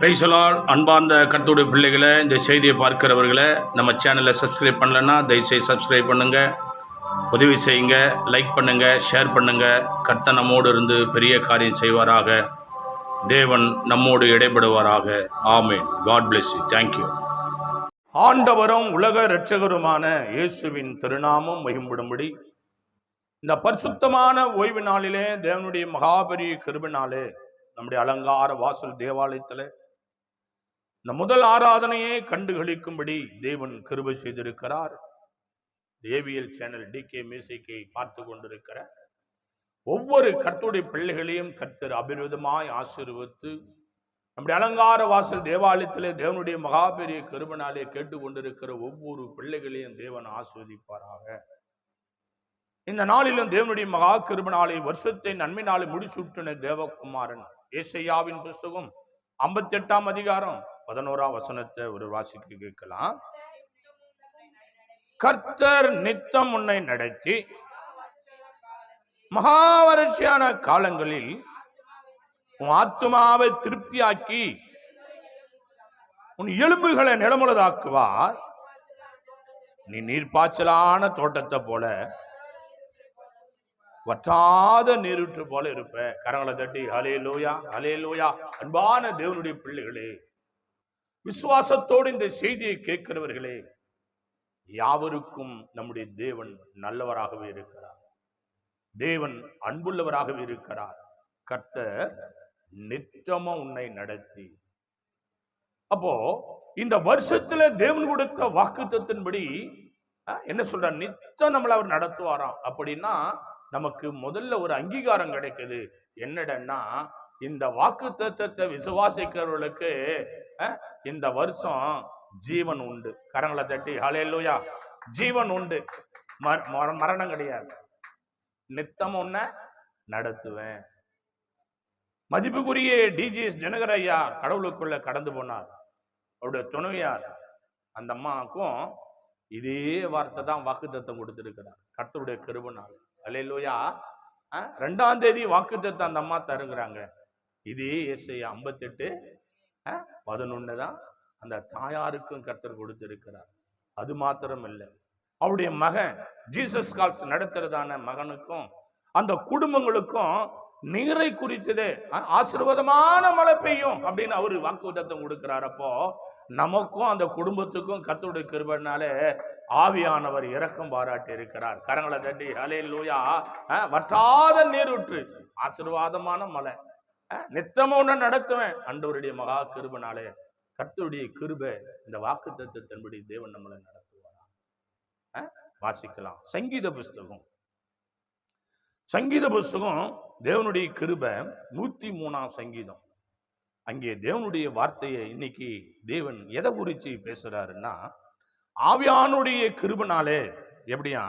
Praise the Lord. அன்பார்ந்த கர்த்தருடைய பிள்ளைகளை, இந்த செய்தியை பார்க்கிறவர்களை நம்ம சேனலை சப்ஸ்கிரைப் பண்ணலைன்னா தயவுசெய்து சப்ஸ்கிரைப் பண்ணுங்கள், உதவி செய்யுங்க, லைக் பண்ணுங்கள், ஷேர் பண்ணுங்கள். கர்த்தர் நம்மோடு இருந்து பெரிய காரியம் செய்வாராக. தேவன் நம்மோடு இடைபடுவாராக. ஆமென். God bless you. தேங்க்யூ. ஆண்டவரும் உலக இரட்சகருமான இயேசுவின் திருநாமம் மகிமைப்படும்படி இந்த பரிசுத்தமான ஓய்வு நாளிலே தேவனுடைய மகாபெரிய கிருபையினாலே நம்முடைய அலங்கார வாசல் தேவாலயத்தில் இந்த முதல் ஆராதனையை கண்டுகளிக்கும்படி தேவன் கிருபை செய்திருக்கிறார். ஏவிஎல் சேனல் டிகே மியூசிக்கை பார்த்து கொண்டிருக்கிற ஒவ்வொரு கர்த்தருடைய பிள்ளைகளையும் கர்த்தர் அபிரோதமாய் ஆசீர்வதித்து நம்முடைய அலங்கார வாசல் தேவாலயத்திலே தேவனுடைய மகாபெரிய கிருபையினாலே கேட்டுக்கொண்டிருக்கிற ஒவ்வொரு பிள்ளைகளையும் தேவன் ஆசீர்வதிப்பாராக. இந்த நாளிலும் தேவனுடைய மகா கிருபையினாலே வருஷத்தை நன்மை நாளை முடிசூட்டின தேவகுமாரன் ஏசாயாவின் புஸ்தகம் 58ஆம் அதிகாரம் 11ஆம் வசனத்தை ஒரு வாசிக்க கேட்கலாம். கர்த்தர் நித்தம் உன்னை நடத்தி மகாவறட்சியான காலங்களில் உன் ஆத்துமாவை திருப்தியாக்கி உன் எலும்புகளை நிலமுள்ளதாக்குவார். நீ நீர்ப்பாய்ச்சலான தோட்டத்தை போல வற்றாத நீரூற்று போல இருப்ப. கரங்களை தட்டி ஹல்லேலூயா, ஹல்லேலூயா. அன்பான தேவனுடைய பிள்ளைகளே, விசுவாசத்தோடு இந்த செய்தியை கேட்கிறவர்களே, யாவருக்கும் நம்முடைய தேவன் நல்லவராகவே இருக்கிறார். தேவன் அன்புள்ளவராகவே இருக்கிறார். கர்த்தர் நித்தமும் உன்னை நடத்தி. அப்போ இந்த வருஷத்துல தேவன் கொடுத்த வாக்குத்தத்தின்படி என்ன சொல்ற, நித்தம் நம்மள அவர் நடத்துவாராம். அப்படின்னா நமக்கு முதல்ல ஒரு அங்கீகாரம் கிடைக்குது. என்னடன்னா, இந்த வாக்குத்தத்தத்தை விசுவாசிக்கிறவர்களுக்கு இந்த வருஷம் ஜீவன் உண்டு. கரங்களை தட்டி ஹல்லேலூயா. ஜீவன் உண்டு, மரணம் கிடையாது. நித்தம் உன்ன நடத்துவேன். மதிப்புக்குரிய டிஜிஎஸ் தினகர் ஐயா கடவுளுக்குள்ள கடந்து போனார். அவருடைய துணைவியார் அந்த அம்மாவுக்கும் இதே வார்த்தை தான் வாக்குத்தத்தம் கொடுத்திருக்கிறார். கர்த்தருடைய கிருபையினால. ஹல்லேலூயா. 2ஆம் தேதி வாக்குத்தத்தம் அந்த அம்மா தருகிறாங்க. இதே ஏசாயா 58:11 தான் அந்த தாயாருக்கும் கர்த்தர் கொடுத்திருக்கிறார். அது மாத்திரம் இல்லை, அவருடைய மகன் ஜீசஸ் கால்ஸ் நடத்துறதான மகனுக்கும் அந்த குடும்பங்களுக்கும் நீரை குறித்ததே ஆசீர்வாதமான மழை பெய்யும் அப்படின்னு அவரு வாக்குத்தத்தம் கொடுக்கிறார். அப்போ நமக்கும் அந்த குடும்பத்துக்கும் கர்த்தருடைய கிருபையினால ஆவியானவர் இரக்கம் பாராட்டி இருக்கிறார். கரங்களை தட்டி ஹல்லேலூயா. வற்றாத நீரூற்று, ஆசீர்வாதமான மழை, நித்தமும் நடத்துவேன். ஆண்டவருடைய மகா கிருபையினாலே கர்த்தருடைய கிருபை இந்த வாக்குத்தத்தத்தின்படி தேவன் நம்மளை நடத்துவாரா. வாசிக்கலாம். சங்கீத புஸ்தகம் தேவனுடைய கிருபை 103ஆம் சங்கீதம். அங்கே தேவனுடைய வார்த்தையை இன்னைக்கு தேவன் எதை குறிச்சு பேசுறாருன்னா, ஆவியானுடைய கிருபையினாலே எப்படியா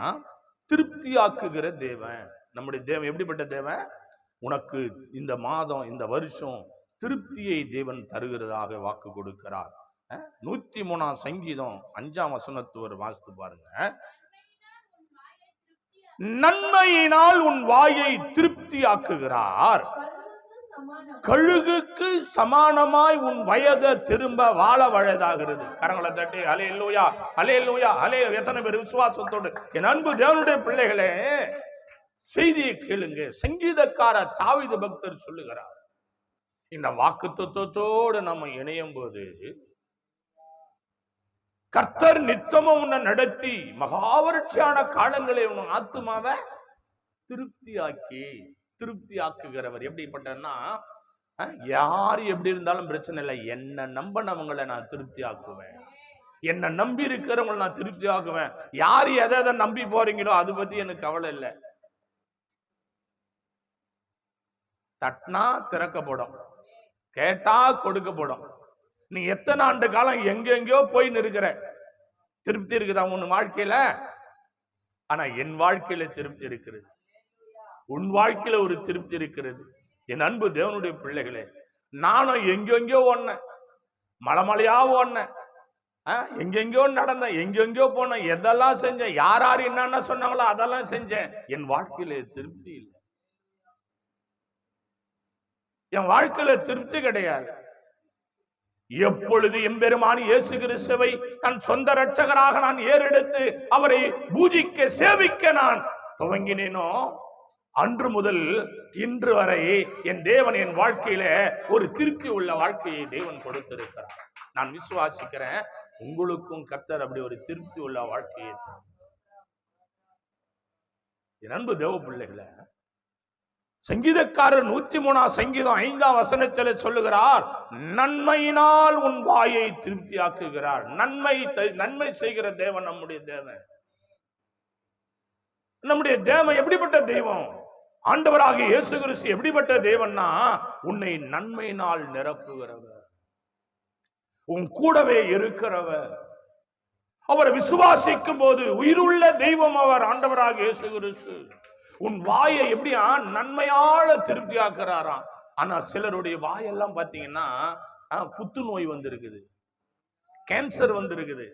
திருப்தியாக்குகிற தேவன். நம்முடைய தேவன் எப்படிப்பட்ட தேவன்? உனக்கு இந்த மாதம் இந்த வருஷம் திருப்தியை தேவன் தருகிறதாக வாக்கு கொடுக்கிறார். 103ஆம் சங்கீதம் 5ஆம் வசனத்தை ஒரு வாசித்து பாருங்க. நன்மையினால் உன் வாயை திருப்தியாக்குகிறார், கழுகுக்கு சமானமாய் உன் வயதை திரும்ப வாழ வயதாகிறது. கரங்களை தட்டி ஹல்லேலூயா, ஹல்லேலூயா, ஹல்லேலூயா. எத்தனை பேர் விசுவாசத்தோடு என் அன்பு தேவனுடைய பிள்ளைகளே செய்தியை கேளுங்க. சங்கீதக்கார தாவீது பக்தர் சொல்லுகிறார், இந்த வாக்குத்தத்தத்தோடு நம்ம இணையும் போது கர்த்தர் நித்தமும் உன்னை நடத்தி மகாவறட்சியான காலங்களை உன் ஆத்துமாவை திருப்தியாக்குகிறவர். எப்படிப்பட்டன்னா, யாரு எப்படி இருந்தாலும் பிரச்சனை இல்லை, என்ன நம்பினவங்களை நான் திருப்தி ஆக்குவேன், என்ன நம்பி இருக்கிறவங்களை நான் திருப்தி ஆக்குவேன். யாரு எதை நம்பி போறீங்களோ அது பத்தி எனக்கு கவலை இல்லை. தட்டினா திறக்கப்படும், கேட்டா கொடுக்கப்படும். நீ எத்தனை ஆண்டு காலம் எங்கெங்கயோ போய் நிற்கிற, திருப்தி இருக்குதா உன் வாழ்க்கையில? ஆனா என் வாழ்க்கையில திருப்தி இருக்கிறது, உன் வாழ்க்கையில ஒரு திருப்தி இருக்கிறது. என் அன்பு தேவனுடைய பிள்ளைகளே, நானும் எங்கெங்கயோ ஓடினேன், மலைமலையா ஓடினேன், எங்கெங்கயோ நடந்தேன், எங்கெங்கயோ போனேன், எதெல்லாம் செஞ்சேன், யார் என்னென்ன சொன்னாங்களோ அதெல்லாம் செஞ்சேன். என் வாழ்க்கையில திருப்தி இல்லை. என் வாழ்க்கையில திருப்தி கிடையாது. எப்பொழுது எம்பெருமான் இயேசு கிறிஸ்துவை தன் சொந்த இரட்சகராக நான் ஏறெடுத்து அவரை பூஜிக்க சேவிக்க நான் துவங்கினேனோ அன்று முதல் இன்று வரை என் தேவன் என் வாழ்க்கையில ஒரு திருப்தி உள்ள வாழ்க்கையை தேவன் கொடுத்திருக்கிறார். நான் விசுவாசிக்கிறேன் உங்களுக்கும் கர்த்தர் அப்படி ஒரு திருப்தி உள்ள வாழ்க்கையை. என் அன்பு தேவ பிள்ளைகளை, சங்கீதக்காரர் 103 சங்கீதம் 5 வசனத்தில் சொல்லுகிறார், நன்மையினால் உன் வாயை திருப்தியாக்குகிறார். நன்மை செய்கிற தேவன் நம்முடைய தேவன். நம்முடைய தேவன் எப்படிப்பட்ட தெய்வம்? ஆண்டவராக இயேசு கிறிஸ்து எப்படிப்பட்ட தேவன்னா, உன்னை நன்மையினால் நிரப்புகிறவர், உன் கூடவே இருக்கிறவர். அவரை விசுவாசிக்கும் போது உயிருள்ள தெய்வம் அவர் ஆண்டவராக இயேசு கிறிஸ்து. உன் வாயை எப்படியா நன்மையால திருப்தியாக்குறாராம். ஆனா சிலருடைய வாயெல்லாம் பாத்தீங்கன்னா புத்துநோய் வந்திருக்குது, கேன்சர் வந்திருக்குது.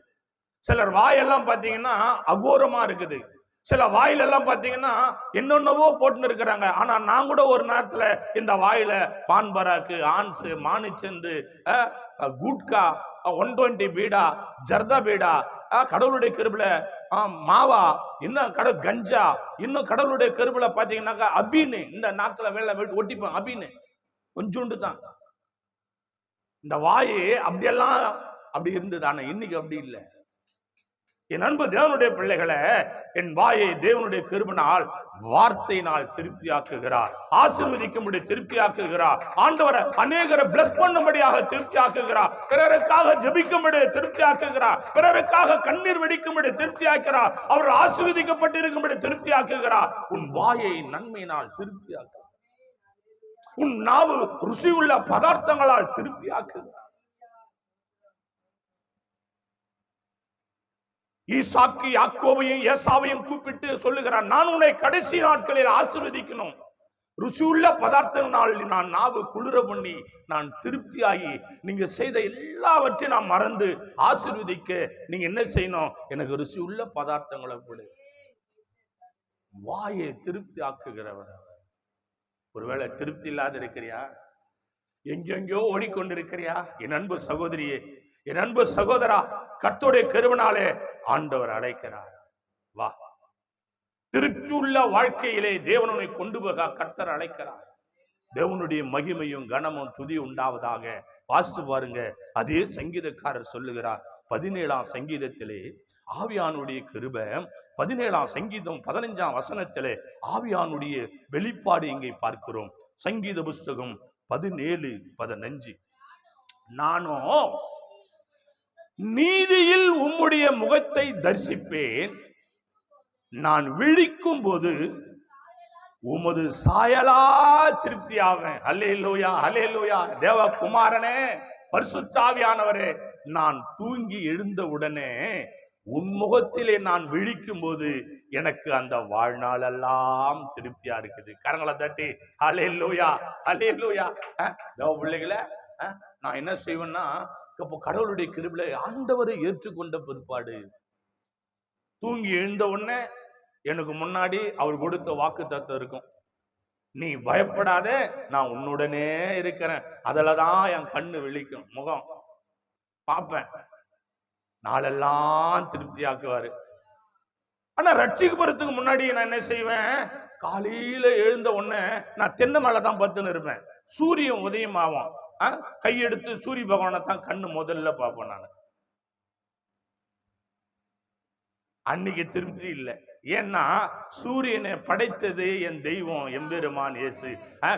சிலர் வாயெல்லாம் பாத்தீங்கன்னா அகோரமா இருக்குது. சில வாயில எல்லாம் பாத்தீங்கன்னா என்னென்னவோ போட்டுன்னு இருக்கிறாங்க. ஆனா நான் கூட ஒரு நேரத்துல இந்த வாயில பான்பராக்கு, ஆன்ஸ், மானிச்சந்து, குட்கா, 120 பீடா, ஜர்தா பீடா, கடவுளுடைய கிருபையில மாவா, இன்னும் கஞ்சா, இன்னும் கடவுளுடைய கிருபையில பாத்தீங்கன்னாக்கா அபின்னு இந்த நாக்குல வேலை ஒட்டிப்போம். அபின்னு கொஞ்சோண்டு தான் இந்த வாயே அப்படியெல்லாம் அப்படி இருந்தது. ஆனா இன்னைக்கு அப்படி இல்லை. என் அன்பு தேவனுடைய பிள்ளைகளை, என் வாயை தேவனுடைய கிருபையினால் வார்த்தையினால் திருப்தியாக்குகிறார். ஆசீர்வதிக்கும்படி திருப்தியாக்குகிறார். ஆண்டவரை அநேகரை பிளஸ் பண்ணும்படியாக திருப்தியாக்குகிறார். பிறருக்காக ஜெபிக்கும்படி திருப்தியாக்குகிறார். பிறருக்காக கண்ணீர் வெடிக்கும்படி திருப்தியாக்குகிறார். அவர் ஆசீர்வதிக்கப்பட்டிருக்கும்படி திருப்தியாக்குகிறார். உன் வாயை நன்மையினால் திருப்தியாக்கு. உன் நாவு ருசியுள்ள பதார்த்தங்களால் திருப்தியாக்குகிறார். ஈசாக்கு யாக்கோபையும் ஏசாவையும் கூப்பிட்டு சொல்லுகிறார், நான் உன்னை கடைசி நாட்களில் ஆசீர்வதிக்கணும். ருசியுள்ள பதார்த்தங்களால் நான் நாவு குளிர பண்ணி நான் திருப்தியாகி நீங்க செய்த எல்லாவற்றையும் நான் மறந்து ஆசீர்வதிக்க நீங்க என்ன செய்யணும்? எனக்கு ருசியுள்ள பதார்த்தங்களை கொடு. வாயை திருப்தி ஆக்குகிறவர். ஒருவேளை திருப்தி இல்லாத இருக்கிறியா? எங்கெங்கோ ஓடிக்கொண்டிருக்கிறியா? என் அன்பு சகோதரியே, என் அன்பு சகோதரா, கர்த்தருடைய கிருபையினாலே ஆண்டவர் அழைக்கிறார். வா, திருப்தி உள்ள வாழ்க்கையிலே தேவனை கொண்டு போக கர்த்தர் அழைக்கிறார். தேவனுடைய மகிமையும் கனமும் துதி உண்டாவதாக. வாசித்து பாருங்க, அதே சங்கீதக்காரர் சொல்லுகிறார் 17ஆம் சங்கீதத்திலே ஆவியானுடைய கிருபை. 17ஆம் சங்கீதம் 15ஆம் வசனத்திலே ஆவியானுடைய வெளிப்பாடு இங்கே பார்க்கிறோம். சங்கீத புஸ்தகம் 17:15, நானும் நீதியில் உம்முடைய முகத்தை தரிசிப்பேன், நான் விழிக்கும் போது உமது சாயலா திருப்தி ஆவேன். அல்லேலூயா, அல்லேலூயா. தேவகுமாரனே, பரிசுத்த ஆவியானவரே, நான் தூங்கி எழுந்த உடனே உன் முகத்திலே நான் விழிக்கும் போது எனக்கு அந்த வாழ்நாள் எல்லாம் திருப்தியா இருக்குது. கரங்களை தட்டி அல்லேலூயா, அல்லேலூயா. தேவ பிள்ளைகளை, நான் என்ன செய்வேன்னா, இப்போ கடவுளுடைய கிருபையில ஆண்டவரை ஏற்றுக்கொண்ட பிற்பாடு தூங்கி எழுந்த உடனே எனக்கு முன்னாடி அவர் கொடுத்த வாக்கு தத்தம் இருக்கும். நீ பயப்படாத, நான் உன்னுடனே இருக்கிறேன். அதுலதான் என் கண்ணு விழிக்கும், முகம் பார்ப்பேன். நாளெல்லாம் திருப்தியாக்குவாரு. ஆனா ரட்சிக்கப்படுறதுக்கு முன்னாடி நான் என்ன செய்வேன்? காலையில எழுந்த உடனே நான் தென்னை மேலதான் பத்துன்னு இருப்பேன். சூரியன் உதயம் ஆகும். கையெடுத்து சூரிய பகவானை தான் கண்ணு முதல்ல பார்ப்பேன். நான் அன்னைக்கு திருப்தி இல்லை. ஏன்னா சூரியனை படைத்தது என் தெய்வம் எம்பெருமான் இயேசு.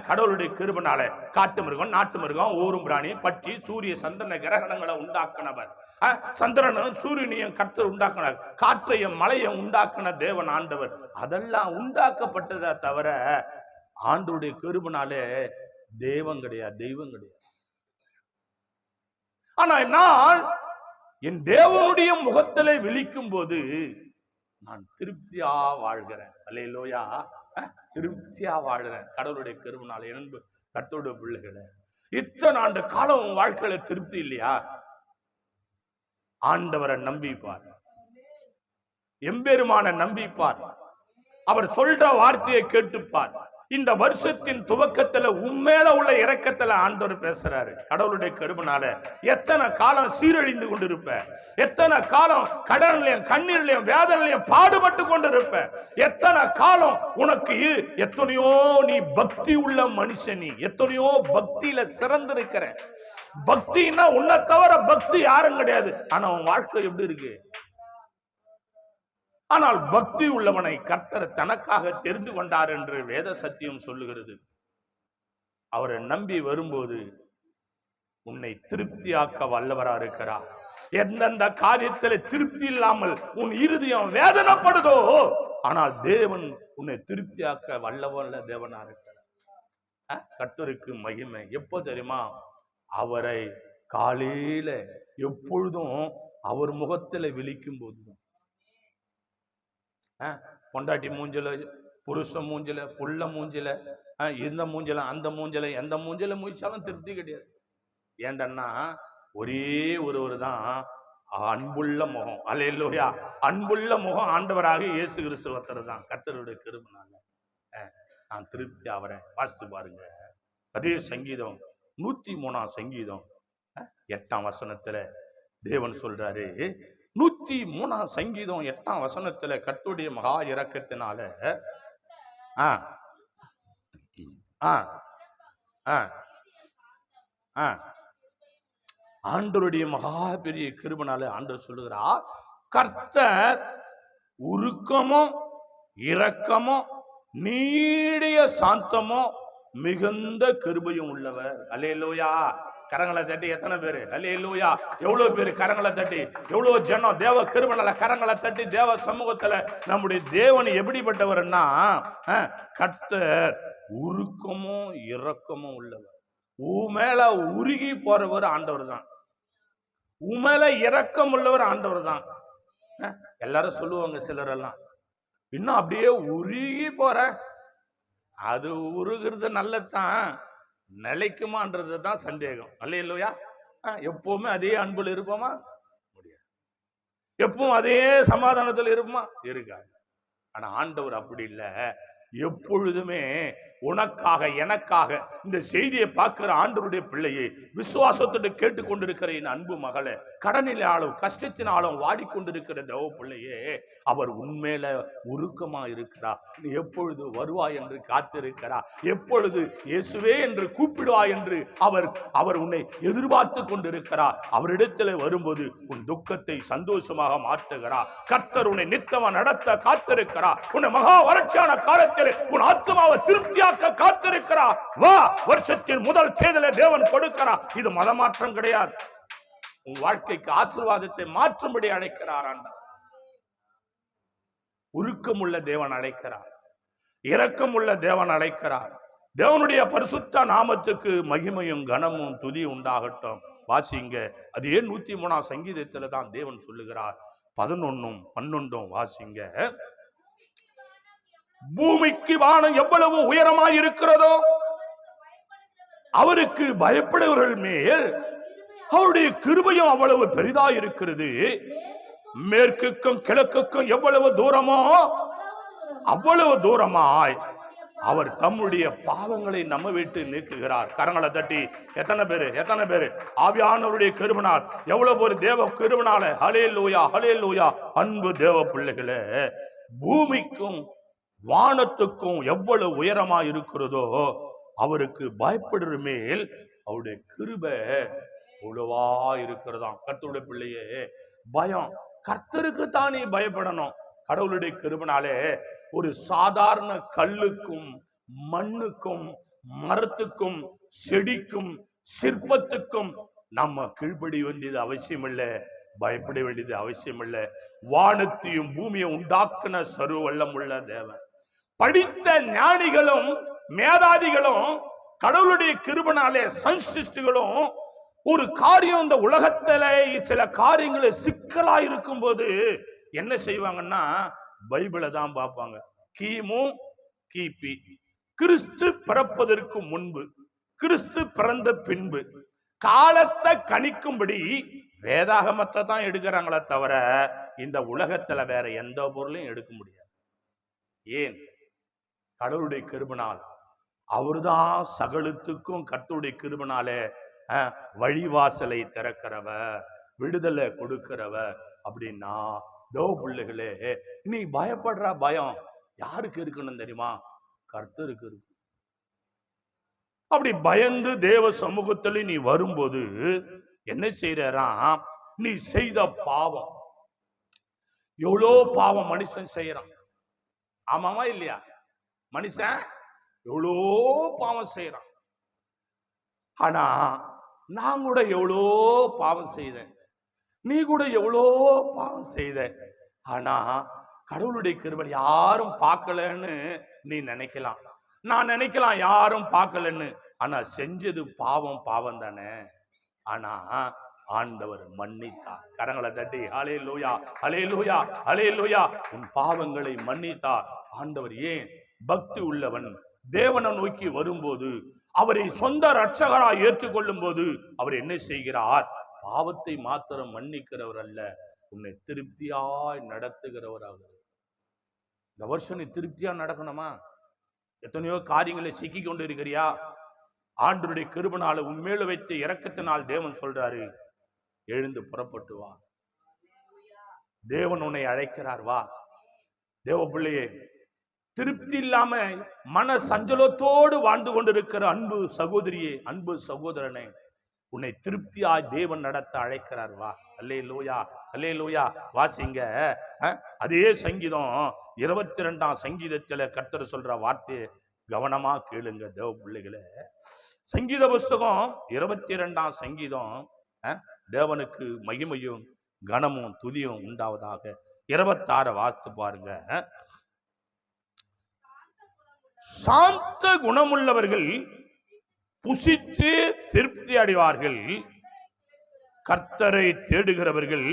கடவுளுடைய கிருபையினால காட்டு மிருகம், நாட்டு மிருகம், ஊரும் பிராணி, பட்சி, சூரிய சந்திரன கிரகணங்களை உண்டாக்கினவர். சந்திரனும் சூரியனையும் கர்த்தர் உண்டாக்கினார். காற்றையும் மலையும் உண்டாக்கின தேவன் ஆண்டவர். அதெல்லாம் உண்டாக்கப்பட்டதை தவிர ஆண்டவருடைய கிருபையினாலே தெய்வம் கிடையாது, தெய்வம் கிடையாது. ஆனா நான் என் தேவனுடைய முகத்திலே விழிக்கும் போது நான் திருப்தியா வாழ்கிறேன். அல்லேலூயா, திருப்தியா வாழ்கிறேன் கடவுளுடைய கிருபையினால. என்பது கர்த்தருடைய பிள்ளைகளை, இத்தனை ஆண்டு காலம் வாழ்க்கையில திருப்தி இல்லையா? ஆண்டவரை நம்பிப்பார், எம்பெருமான நம்பிப்பார், அவர் சொல்ற வார்த்தையை கேட்டுப்பார். இந்த வருஷத்தின் துவக்கத்துல உண்மையில உள்ள இரக்கத்துல ஆண்டவர் பேசுறாரு. கடவுளுடைய கருபனால எத்தனை காலம் சீரழிந்து கொண்டிருப்ப, எத்தனை காலம் கடன்லையும் கண்ணீர்லையும் வேதனையிலையும் பாடுபட்டு கொண்டிருப்ப, எத்தனை காலம் உனக்கு எத்தனையோ நீ பக்தி உள்ள மனுஷன், நீ எத்தனையோ பக்தியில சிறந்திருக்கிற. பக்தின்னா உன்னை தவிர பக்தி யாரும் கிடையாது. ஆனா உன் வாழ்க்கை எப்படி இருக்கு? ஆனால் பக்தி உள்ளவனை கர்த்தர் தனக்காக தெரிந்து கொண்டார் என்று வேத சத்தியம் சொல்லுகிறது. அவரை நம்பி வரும்போது உன்னை திருப்தியாக்க வல்லவரா இருக்கிறார். எந்தெந்த காரியத்தில் திருப்தி இல்லாமல் உன் இருதயம் வேதனைப்படுதோ, ஆனால் தேவன் உன்னை திருப்தியாக்க வல்லவல்ல தேவனா இருக்கிறார். கர்த்தருக்கு மகிமை. எப்போ தெரியுமா? அவரை காலையில எப்பொழுதும் அவர் முகத்துல விழிக்கும் போதுதான். பொண்டாட்டி மூஞ்சில, புருஷ மூஞ்சில, புள்ள மூஞ்சில, இந்த மூஞ்சில, அந்த மூஞ்சில, எந்த மூஞ்சில மூச்சாலும் திருப்தி கிடையாது. ஏண்டன்னா ஒரே ஒருவர் தான் அன்புள்ள முகம். அல்லேலூயா. அன்புள்ள முகம் ஆண்டவராக இயேசு கிறிஸ்து ஒருத்தர் தான். கர்த்தருடைய கிருபைனால நான் திருப்தி ஆவறேன். வாசித்து பாருங்க. அதே சங்கீதம் 103 சங்கீதம் 8 வசனத்துல தேவன் சொல்றாரு. 103 சங்கீதம் 8 வசனத்துல கர்த்தருடைய மகா இரக்கத்தினால ஆண்டவருடைய மகா பெரிய கிருபைனால ஆண்டவர் சொல்லுகிறார், கர்த்தர் உருக்கமோ இரக்கமோ நீடிய சாந்தமோ மிகுந்த கிருபையும் உள்ளவர். அல்லேலூயா. கரங்களை தட்டி எத்தனை பேரு அல்லேலூயா? எவ்வளவு பேரு கரங்களை தட்டி, எவ்வளவு ஜனம் தேவ கிருபைனால கரங்களை தட்டி தேவ சமூகத்துல நம்முடைய தேவன் எப்படிப்பட்டவர்னா கர்த்தர் உருக்கமும் இரக்கமும் உள்ளவர். உமேல உருகி போறவர் ஆண்டவர் தான். உமேல இரக்கம் உள்ளவர் ஆண்டவர் தான். எல்லாரும் சொல்லுவாங்க சிலர் எல்லாம், இன்னும் அப்படியே உருகி போற, அது உருகிறது நல்லதான், நிலைக்குமான்றது தான் சந்தேகம். அல்லேலூயா. எப்பவுமே அதே அன்புல இருப்போமா? முடியாது. எப்பவும் அதே சமாதானத்தில் இருப்போமா? இருக்காது. ஆனா ஆண்டவர் அப்படி இல்லை. எப்பொழுதுமே உனக்காக எனக்காக இந்த செய்தியை பார்க்கிற ஆண்டவருடைய பிள்ளையை விசுவாசத்தோடு கேட்டுக்கொண்டிருக்கிற என் அன்பு மகளே, கடனிலாலும் கஷ்டத்தினாலும் வாடிக்கொண்டிருக்கிற தேவ பிள்ளையே, அவர் உண்மையில உருக்கமா இருக்கிறார். நீ எப்பொழுது வருவாய் என்று காத்திருக்கிறார். எப்பொழுது இயேசுவே என்று கூப்பிடுவாய் என்று அவர் உன்னை எதிர்பார்த்து கொண்டிருக்கிறார். அவரிடத்தில் வரும்போது உன் துக்கத்தை சந்தோஷமாக மாற்றுகிறார். கர்த்தர் உன்னை நித்தமா நடத்த காத்திருக்கிறார். உன்னை மகா வறட்சியான காலத்தில் உன் ஆத்மாவை திருப்தியாக காத்திருக்கிறார். வா, வருஷத்தின் முதல் தேர்தலை தேவன் கொடுக்கிறார். இது மதமாற்றம் கிடையாது. உன் வாழ்க்கைக்கு ஆசீர்வாதத்தை மாற்றும்படி அழைக்கிறார். உருக்கமுள்ள தேவன் அழைக்கிறார். இரக்கமுள்ள தேவன் அழைக்கிறார். தேவனுடைய பரிசுத்த நாமத்துக்கு மகிமையும் கனமும் துதி உண்டாகட்டும். வாசிங்க. அது ஏன் 103 சங்கீதத்துல தான் தேவன் சொல்லுகிறார். 11 12 வாசிங்க. பூமிக்கு வானம் எவ்வளவு உயரமாய் இருக்கிறதோ அவருக்கு பயப்படுவர்கள் மேல் அவருடைய கிருபையும் அவ்வளவு பெரிதாய் இருக்கிறது. மேற்குக்கும் கிழக்குக்கும் எவ்வளவு தூரமோ அவ்வளவு தூரமாய் அவர் தம்முடைய பாவங்களை நம்ம விட்டு நீக்குகிறார். கரங்களை தட்டி எத்தனை பேரு ஆவியானவருடைய கிருபையால், எவ்வளவு ஒரு தேவ கிருபையால, ஹல்லேலூயா ஹல்லேலூயா. அன்பு தேவ பிள்ளைகளே, பூமிக்கும் வானத்துக்கும் எவ்வளவு உயரமா இருக்கிறதோ அவருக்கு பயப்படுற மேல் அவருடைய கிருபை அவ்வளவா இருக்கிறதாம். கர்த்தருடைய பிள்ளையே, பயம் கர்த்தருக்கு தான் நீ பயப்படணும். கடவுளுடைய கிருபையாலே ஒரு சாதாரண கல்லுக்கும் மண்ணுக்கும் மரத்துக்கும் செடிக்கும் சிற்பத்துக்கும் நம்ம கீழ்ப்படி வேண்டியது அவசியம் இல்லை, பயப்பட வேண்டியது அவசியம் இல்லை. வானத்தையும் பூமியை உண்டாக்குன சர்வ வல்லம் உள்ள தேவன். படித்த ஞானிகளும் மேதாதிகளும் கடவுளுடைய கிருபையாலே சன்சிஸ்டுகளும் ஒரு காரியம் இந்த உலகத்துல சில காரியங்களை சிக்கலா இருக்கும் போது என்ன செய்வாங்கன்னா பைபிளை தான் பார்ப்பாங்க. கிமு கிபி, கிறிஸ்து பிறப்பதற்கு முன்பு, கிறிஸ்து பிறந்த பின்பு காலத்தை கணிக்கும்படி வேதாகமத்தை தான் எடுக்கிறாங்களே தவிர இந்த உலகத்துல வேற எந்த பொருளையும் எடுக்க முடியாது. ஏன்? கடவுளுடைய கிருபையால் அவர்தான் சகலத்துக்கும் கர்த்தருடைய கிருபைனாலே வழிவாசலை திறக்கிறவர், விடுதலை கொடுக்கிறவர். அப்படின்னா தேவ பிள்ளைகளே, நீ பயப்படுற பயம் யாருக்கு இருக்கணும் தெரியுமா? கர்த்தருக்கு இருக்கு. அப்படி பயந்து தேவ சமூகத்துல நீ வரும்போது என்ன செய்யறான்? நீ செய்த பாவம், எவ்வளோ பாவம் மனுஷன் செய்யறான். ஆமாமா இல்லையா? மனுஷன் எவ்வளோ பாவம் செய்யறான். ஆனா நான் கூட எவ்வளோ பாவம் செய்தேன், நீ கூட எவ்வளோ பாவம் செய்த. ஆனா கடவுளுடைய கிருபை யாரும் பார்க்கலன்னு நீ நினைக்கலாம், நான் நினைக்கலாம் யாரும் பார்க்கலன்னு. ஆனா செஞ்சது பாவம் பாவம் தானே. ஆனா ஆண்டவர் மன்னித்தார். கரங்களை தட்டி ஹல்லேலூயா, ஹல்லேலூயா, ஹல்லேலூயா. உன் பாவங்களை மன்னித்தார் ஆண்டவர். ஏன்? பக்தி உள்ளவன் தேவனை நோக்கி வரும்போது, அவரை சொந்த ரட்சகராய் ஏற்றுக்கொள்ளும் போது அவர் என்ன செய்கிறார்? பாவத்தை மாத்திரம் மன்னிக்கிறவர் அல்ல, உன்னை திருப்தியாய் நடத்துகிறவராக. இந்த வருஷம் நீ திருப்தியா நடக்கணுமா? எத்தனையோ காரியங்களை சிக்கி கொண்டு இருக்கிறியா? ஆண்டவருடைய கிருபைனால உன்மேல வைத்த இரக்கத்தினால் தேவன் சொல்றாரு, எழுந்து புறப்பட்டு வா. தேவன் உன்னை அழைக்கிறார், வா. தேவ பிள்ளையே, திருப்தி இல்லாம மன சஞ்சலத்தோடு வாழ்ந்து கொண்டிருக்கிற அன்பு சகோதரியே, அன்பு சகோதரனே, உன்னை திருப்தியாய் தேவன் நடத்த அழைக்கிறார், வா. அல்லேலூயா, அல்லேலூயா. வாசிங்க அதே சங்கீதம் 22ஆம் சங்கீதத்துல கர்த்தர் சொல்ற வார்த்தையை கவனமா கேளுங்க தேவ பிள்ளைகளே. சங்கீத புஸ்தகம் 22ஆம் சங்கீதம், தேவனுக்கு மகிமையும் கனமும் துதியும் உண்டாவதாக. 26 வாசித்து பாருங்க. சாந்த குணமுள்ளவர்கள் புசித்து திருப்தி அடைவார்கள், கர்த்தரை தேடுகிறவர்கள்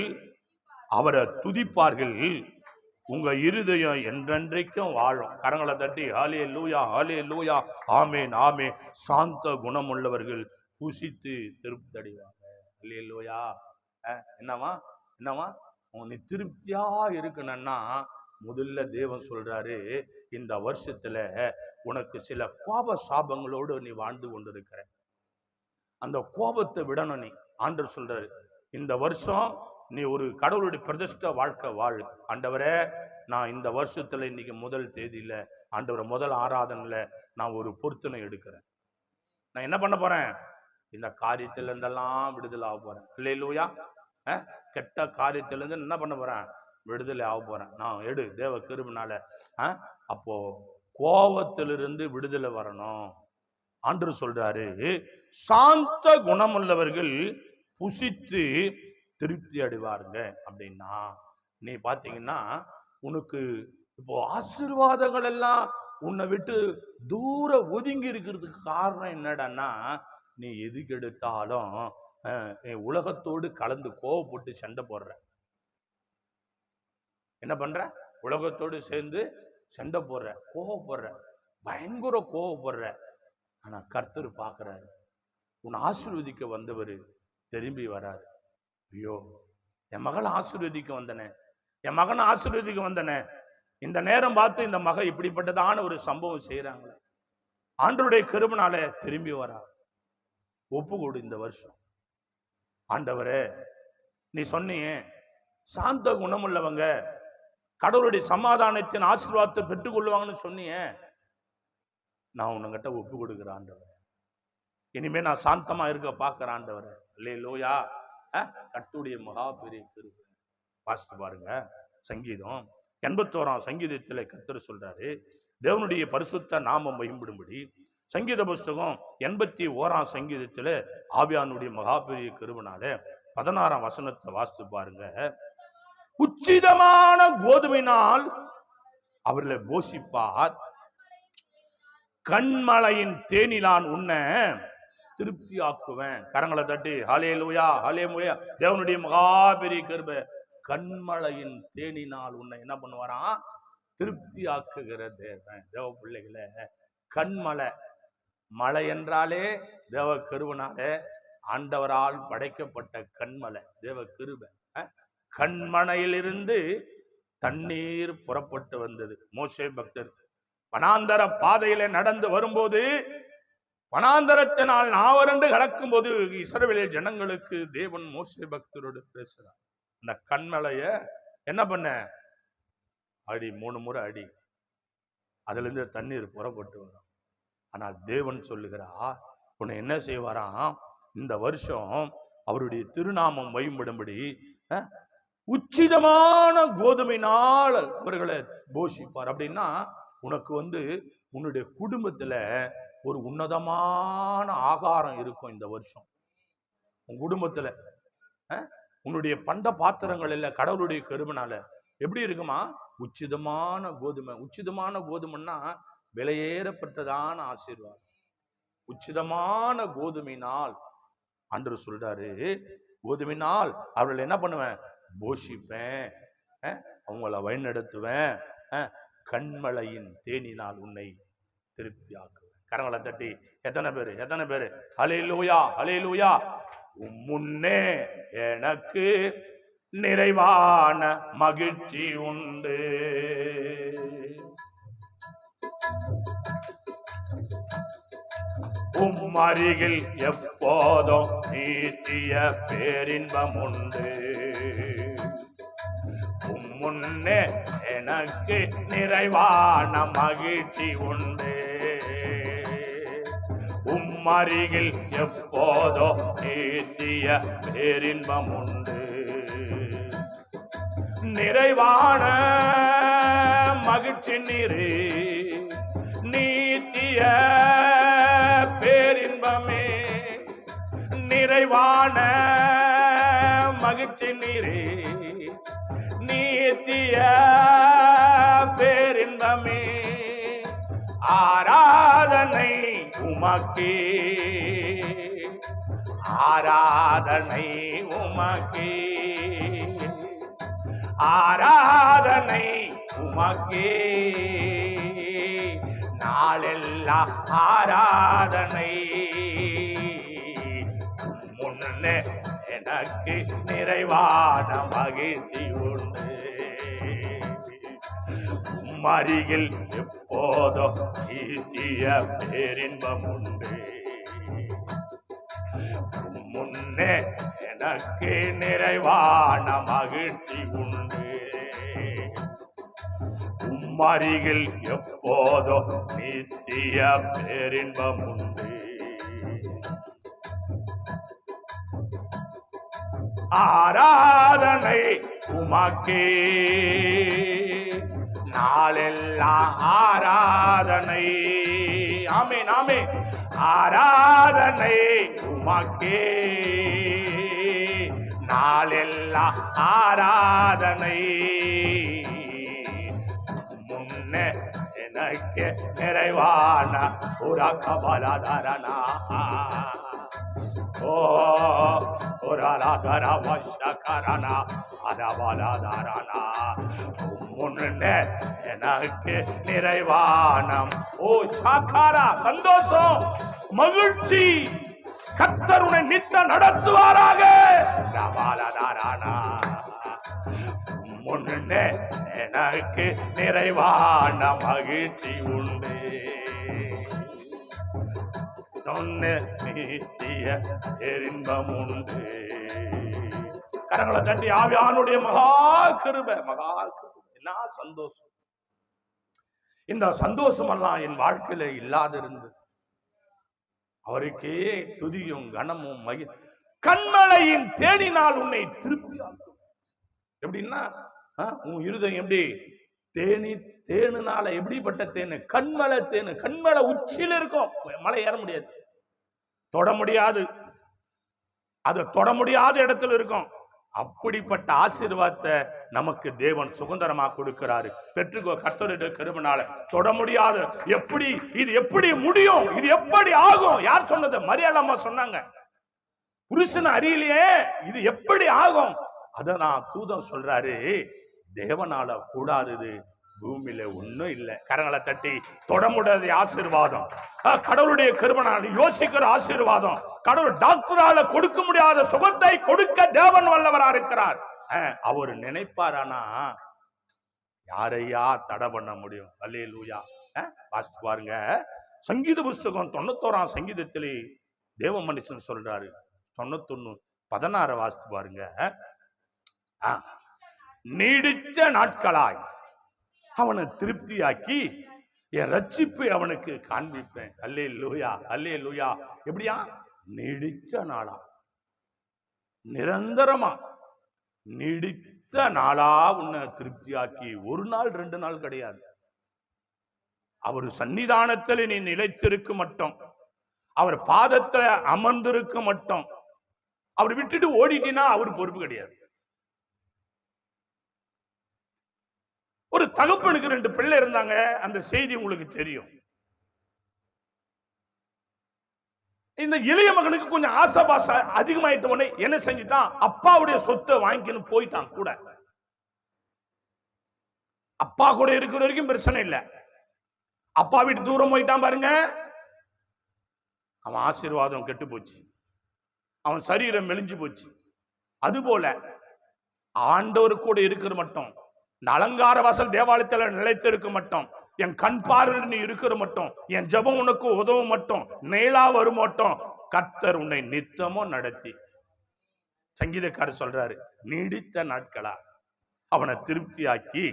அவரை துதிப்பார்கள், உங்க இருதயம் என்றென்றைக்கும் வாழும். கரங்களை தட்டி ஹல்லேலூயா, ஹல்லேலூயா, ஆமென், ஆமென். சாந்த குணமுள்ளவர்கள் புசித்து திருப்தி அடைவாங்க. ஹல்லேலூயா. என்னவா என்னவா நீ திருப்தியா இருக்கணும்னா முதல்ல தேவன் சொல்றாரு, இந்த வருஷத்துல உனக்கு சில கோப சாபங்களோடு நீ வாழ்ந்து கொண்டிருக்கிற, அந்த கோபத்தை விடணும் நீ. ஆண்டவர் சொல்றாரு, இந்த வருஷம் நீ ஒரு கடவுளுடைய பிரதிஷ்ட வாழ்க்கை வாழ். ஆண்டவரே, நான் இந்த வருஷத்துல இன்னைக்கு முதல் தேதியில ஆண்டவரை முதல் ஆராதனையில நான் ஒரு பொருத்தனை எடுக்கிறேன். நான் என்ன பண்ண போறேன்? இந்த காரியத்துல இருந்தெல்லாம் விடுதலை ஆக போறேன். அல்லேலூயா. கெட்ட காரியத்துல இருந்து என்ன பண்ண போறேன்? விடுதலை ஆக போறேன். நான் எடு தேவ கிருபைனால. அப்போ கோபத்திலிருந்து விடுதலை வரணும். ஆண்டவர் சொல்றாரு, சாந்த குணமுள்ளவர்கள் புசித்து திருப்தி அடைவாருங்க. அப்படின்னா நீ பாத்தீங்கன்னா உனக்கு இப்போ ஆசீர்வாதங்கள் எல்லாம் உன்னை விட்டு தூர ஒதுங்கி இருக்கிறதுக்கு காரணம் என்னடான்னா, நீ எதுக்கு எடுத்தாலும் உலகத்தோடு கலந்து கோவப்பட்டு சண்டை போடுற. என்ன பண்ற? உலகத்தோடு சேர்ந்து சண்டை போடுற, கோவப்படுற, பயங்கர கோவப்படுற. ஆனா கர்த்தர் பார்க்கிறாரு, உன் ஆசீர்வதிக்க வந்தவர் திரும்பி வராரு. ஐயோ, என் மகளை ஆசீர்வதிக்க வந்தனே, என் மகனை ஆசீர்வதிக்க வந்தனே, இந்த நேரம் பார்த்து இந்த மகன் இப்படிப்பட்டதான ஒரு சம்பவம் செய்யறாங்களே, ஆண்டவருடைய கிருபைனால திரும்பி வரா. ஒப்பு கொடு இந்த வருஷம். ஆண்டவரே, நீ சொன்னியே சாந்த குணமுள்ளவங்க கடவுளுடைய சமாதானத்தின் ஆசீர்வாதத்தை பெற்றுக் கொள்ளுவாங்கன்னு சொன்னியே, நான் உன்கிட்ட ஒப்பு கொடுக்குறேன் ஆண்டவர். இனிமே நான் சாந்தமா இருக்க பார்க்கிறேன் ஆண்டவர். அல்லேலூயா. கர்த்தருடைய மகா பெரிய கிருபை. வாசித்து பாருங்க. சங்கீதம் 81ஆம் சங்கீதத்துல கர்த்தர் சொல்றாரு, தேவனுடைய பரிசுத்த நாமம் மகிம்படும்படி. சங்கீத புஸ்தகம் 81ஆம் சங்கீதத்துல ஆவியானுடைய மகா பெரிய கிருபைனால 16ஆம் வசனத்தை வாசித்து பாருங்க. உச்சிதமான கோதுமையினால் அவர்களை போஷிப்பார், கண்மலையின் தேனிலான் உன்ன திருப்தி ஆக்குவேன். கரங்களை தட்டி ஹல்லேலூயா, ஹல்லேலூயா. தேவனுடைய மகா பெரிய கிருபை. கண்மலையின் தேனினால் உன்னை என்ன பண்ணுவாராம்? திருப்தி ஆக்குகிற தேவன். தேவ பிள்ளைகளை, கண்மலை, மலை என்றாலே தேவ கிருபைனாலே ஆண்டவரால் படைக்கப்பட்ட கண்மலை தேவ கிருபை. கண்மனையிலிருந்து தண்ணீர் புறப்பட்டு வந்தது. மோசே பக்தர் வனாந்தர பாதையில நடந்து வரும்போது, வனாந்தரத்தினால் நாவரண்டு கடக்கும் போது இஸ்ரவேல் ஜனங்களுக்கு தேவன் மோசே பக்தரோடு பேசுறார். அந்த கண்மலைய என்ன பண்ண அடி, 3 முறை அடி, அதுல இருந்து தண்ணீர் புறப்பட்டு வரும். ஆனால் தேவன் சொல்லுகிறார், உன்னை என்ன செய்வாராம், இந்த வருஷம் அவருடைய திருநாமம் வையும்படும்படி உச்சிதமான கோதுமையினால் அவர்களை போஷிப்பார். அப்படின்னா உனக்கு உன்னுடைய குடும்பத்துல ஒரு உன்னதமான ஆகாரம் இருக்கும். இந்த வருஷம் உன் குடும்பத்துல உன்னுடைய பண்ட பாத்திரங்கள் இல்ல கடவுளுடைய கருவினால எப்படி இருக்குமா, உச்சிதமான கோதுமை. உச்சிதமான கோதுமைன்னா விலையேறப்பட்டதான ஆசீர்வாதம். உச்சிதமான கோதுமையினால் ஆண்டவர் சொல்றாரு, கோதுமையினால் அவர்கள் என்ன பண்ணுவேன், போஷிப்பேன், அவங்கள வழிநடத்துவேன், கண்மலையின் தேனினால் உன்னை திருப்தியாக்குவேன். கரங்களை தட்டி எத்தனை பேரு ஹல்லேலூயா ஹல்லேலூயா. முன்னே எனக்கு நிறைவான மகிழ்ச்சி உண்டு, அருகில் எப்போதும் நீத்திய பேரின்பம் உண்டு. முன்னே எனக்கு நிறைவான மகிழ்ச்சி உண்டு, அருகில் எப்போதோ நீத்திய பேரின்பம் உண்டு. நிறைவான மகிழ்ச்சி நீரே, நீத்திய பேரின்பமே, நிறைவான மகிழ்ச்சி நீரே, நீத்திய பேரின்பமே. ஆராதனை உமக்கே, ஆராதனை உமக்கே, ஆராதனை உமக்கே, நாளெல்லாம் ஆராதனை. முன்னே எனக்கு நிறைவான மகிழ்ச்சி உண்டு, அருகில் எப்போதும் நீத்திய பேரின்பம் உண்டு. முன்னே எனக்கு நிறைவான மகிழ்ச்சி உண்டு, அருகில் எப்போதும் நீத்திய பேரின்பம் உண்டு. ஆராதனை உமக்கே, நாளெல்லாம் ஆராதனை. ஆமென் ஆமென். ஆராதனை உமக்கே, நாளெல்லாம் ஆராதனை. முன்னே எனக்கு நிறைவான உரகபலதரனா, ஓ உரலதர வஷகரனா அரபலதரனா. முன்னே எனக்கு நிறைவானம், ஓ சாகாரா, சந்தோஷம், மகிழ்ச்சி. கர்த்தர் உன்னை நித்த நடத்துவாராக. ரபலதரனா. முன்னே எனக்கு நிறைவான மகிழ்ச்சி உண்டு, நீத்திய பேரின்பம் உண்டு. கரங்களை தட்டி ஆவியானுடைய மகா கிருபை, மகா கிருபை. என்ன சந்தோஷம்! இந்த சந்தோஷம் எல்லாம் என் வாழ்க்கையில இல்லாதிருந்தது. அவருக்கே துதியும் கனமும் கண்மலையின் தேனினால் உன்னை திருப்தியாக்கும். எப்படின்னா உன் இருதயம் எப்படி தேனுனால, எப்படிப்பட்ட தேனு, கண்மலை தேனு. கண்மலை உச்சியில இருக்கும், மலை ஏற முடியாது, தொட முடியாது, அது தொட முடியாத இடத்துல இருக்கும். அப்படிப்பட்ட ஆசீர்வாதத்தை நமக்கு தேவன் சுதந்திரமா கொடுக்கிறாரு. பெற்றுக்கோ, கர்த்தருடைய கிருபையினால. தொட முடியாது. எப்படி இது எப்படி முடியும், இது எப்படி ஆகும்? யார் சொன்னது? மரியாள் அம்மா சொன்னாங்க. புருஷன் அறியலையே, இது எப்படி ஆகும்? அத நான் தூதன் சொல்றாரு, தேவனால கூடாதது பூமியில ஒண்ணும் இல்லை. கரங்களை தட்டி தொட முடியாத ஆசீர்வாதம் கடவுளுடைய கிருபையினால் யோசிக்கிற ஆசீர்வாதம். கடவுள் டாக்டரால கொடுக்க முடியாத சுகத்தை கொடுக்க தேவன் வல்லவரா இருக்கிறார். அவர் நினைப்பாரானா யாரையா தடை பண்ண முடியும்? அல்லேலூயா. வாசித்து பாருங்க. சங்கீத புஸ்தகம் 91ஆம் சங்கீதத்திலே தேவ மனுஷன் சொல்றாரு. 91:16 வாசித்து பாருங்க. நீடித்த நாட்களாய் அவனை திருப்தியாக்கி என் ரட்சிப்பை அவனுக்கு காண்பிப்பேன். அல்லேலூயா, அல்லேலூயா. எப்படியா? நீடித்த நாளா, நிரந்தரமா நீடித்த நாளா உன்னை திருப்தியாக்கி. ஒரு நாள் 2 நாள் கிடையாது. அவர் சன்னிதானத்தில் நீ நிலைத்திருக்க மட்டும், அவர் பாதத்துல அமர்ந்திருக்க மட்டும், அவர் விட்டுட்டு ஓடிட்டினா அவர் பொறுப்பு கிடையாது. ஒரு தகப்பனுக்கு 2 பிள்ளை இருந்தாங்க. அந்த செய்தி உங்களுக்கு தெரியும். இந்த இளைய மகனுக்கு கொஞ்சம் ஆசை அதிகமாயிட்ட உடனே என்ன செஞ்சுட்டான்? அப்பாவுடைய சொத்தை வாங்கின்னு போயிட்டான் கூட. அப்பா கூட இருக்கிற வரைக்கும் பிரச்சனை இல்லை. அப்பா வீட்டு தூரம் போயிட்டான் பாருங்க, அவன் ஆசீர்வாதம் கெட்டு போச்சு, அவன் சரீரம் மெலிஞ்சு போச்சு. அதுபோல ஆண்டவர் கூட இருக்கிற மட்டும், இந்த அலங்கார வாசல் தேவாலயத்தில் நிலைத்திருக்க மட்டும், என் கண் பார்வையில் நீ இருக்கிற மட்டும், என் ஜெபம் உனக்கு உதவ மட்டும், நேலா வரும் மட்டும், கர்த்தர் உன்னை நித்தமோ நடத்தி. சங்கீதக்காரர் சொல்றாரு, நீடித்த நாட்களா அவனை திருப்தியாக்கி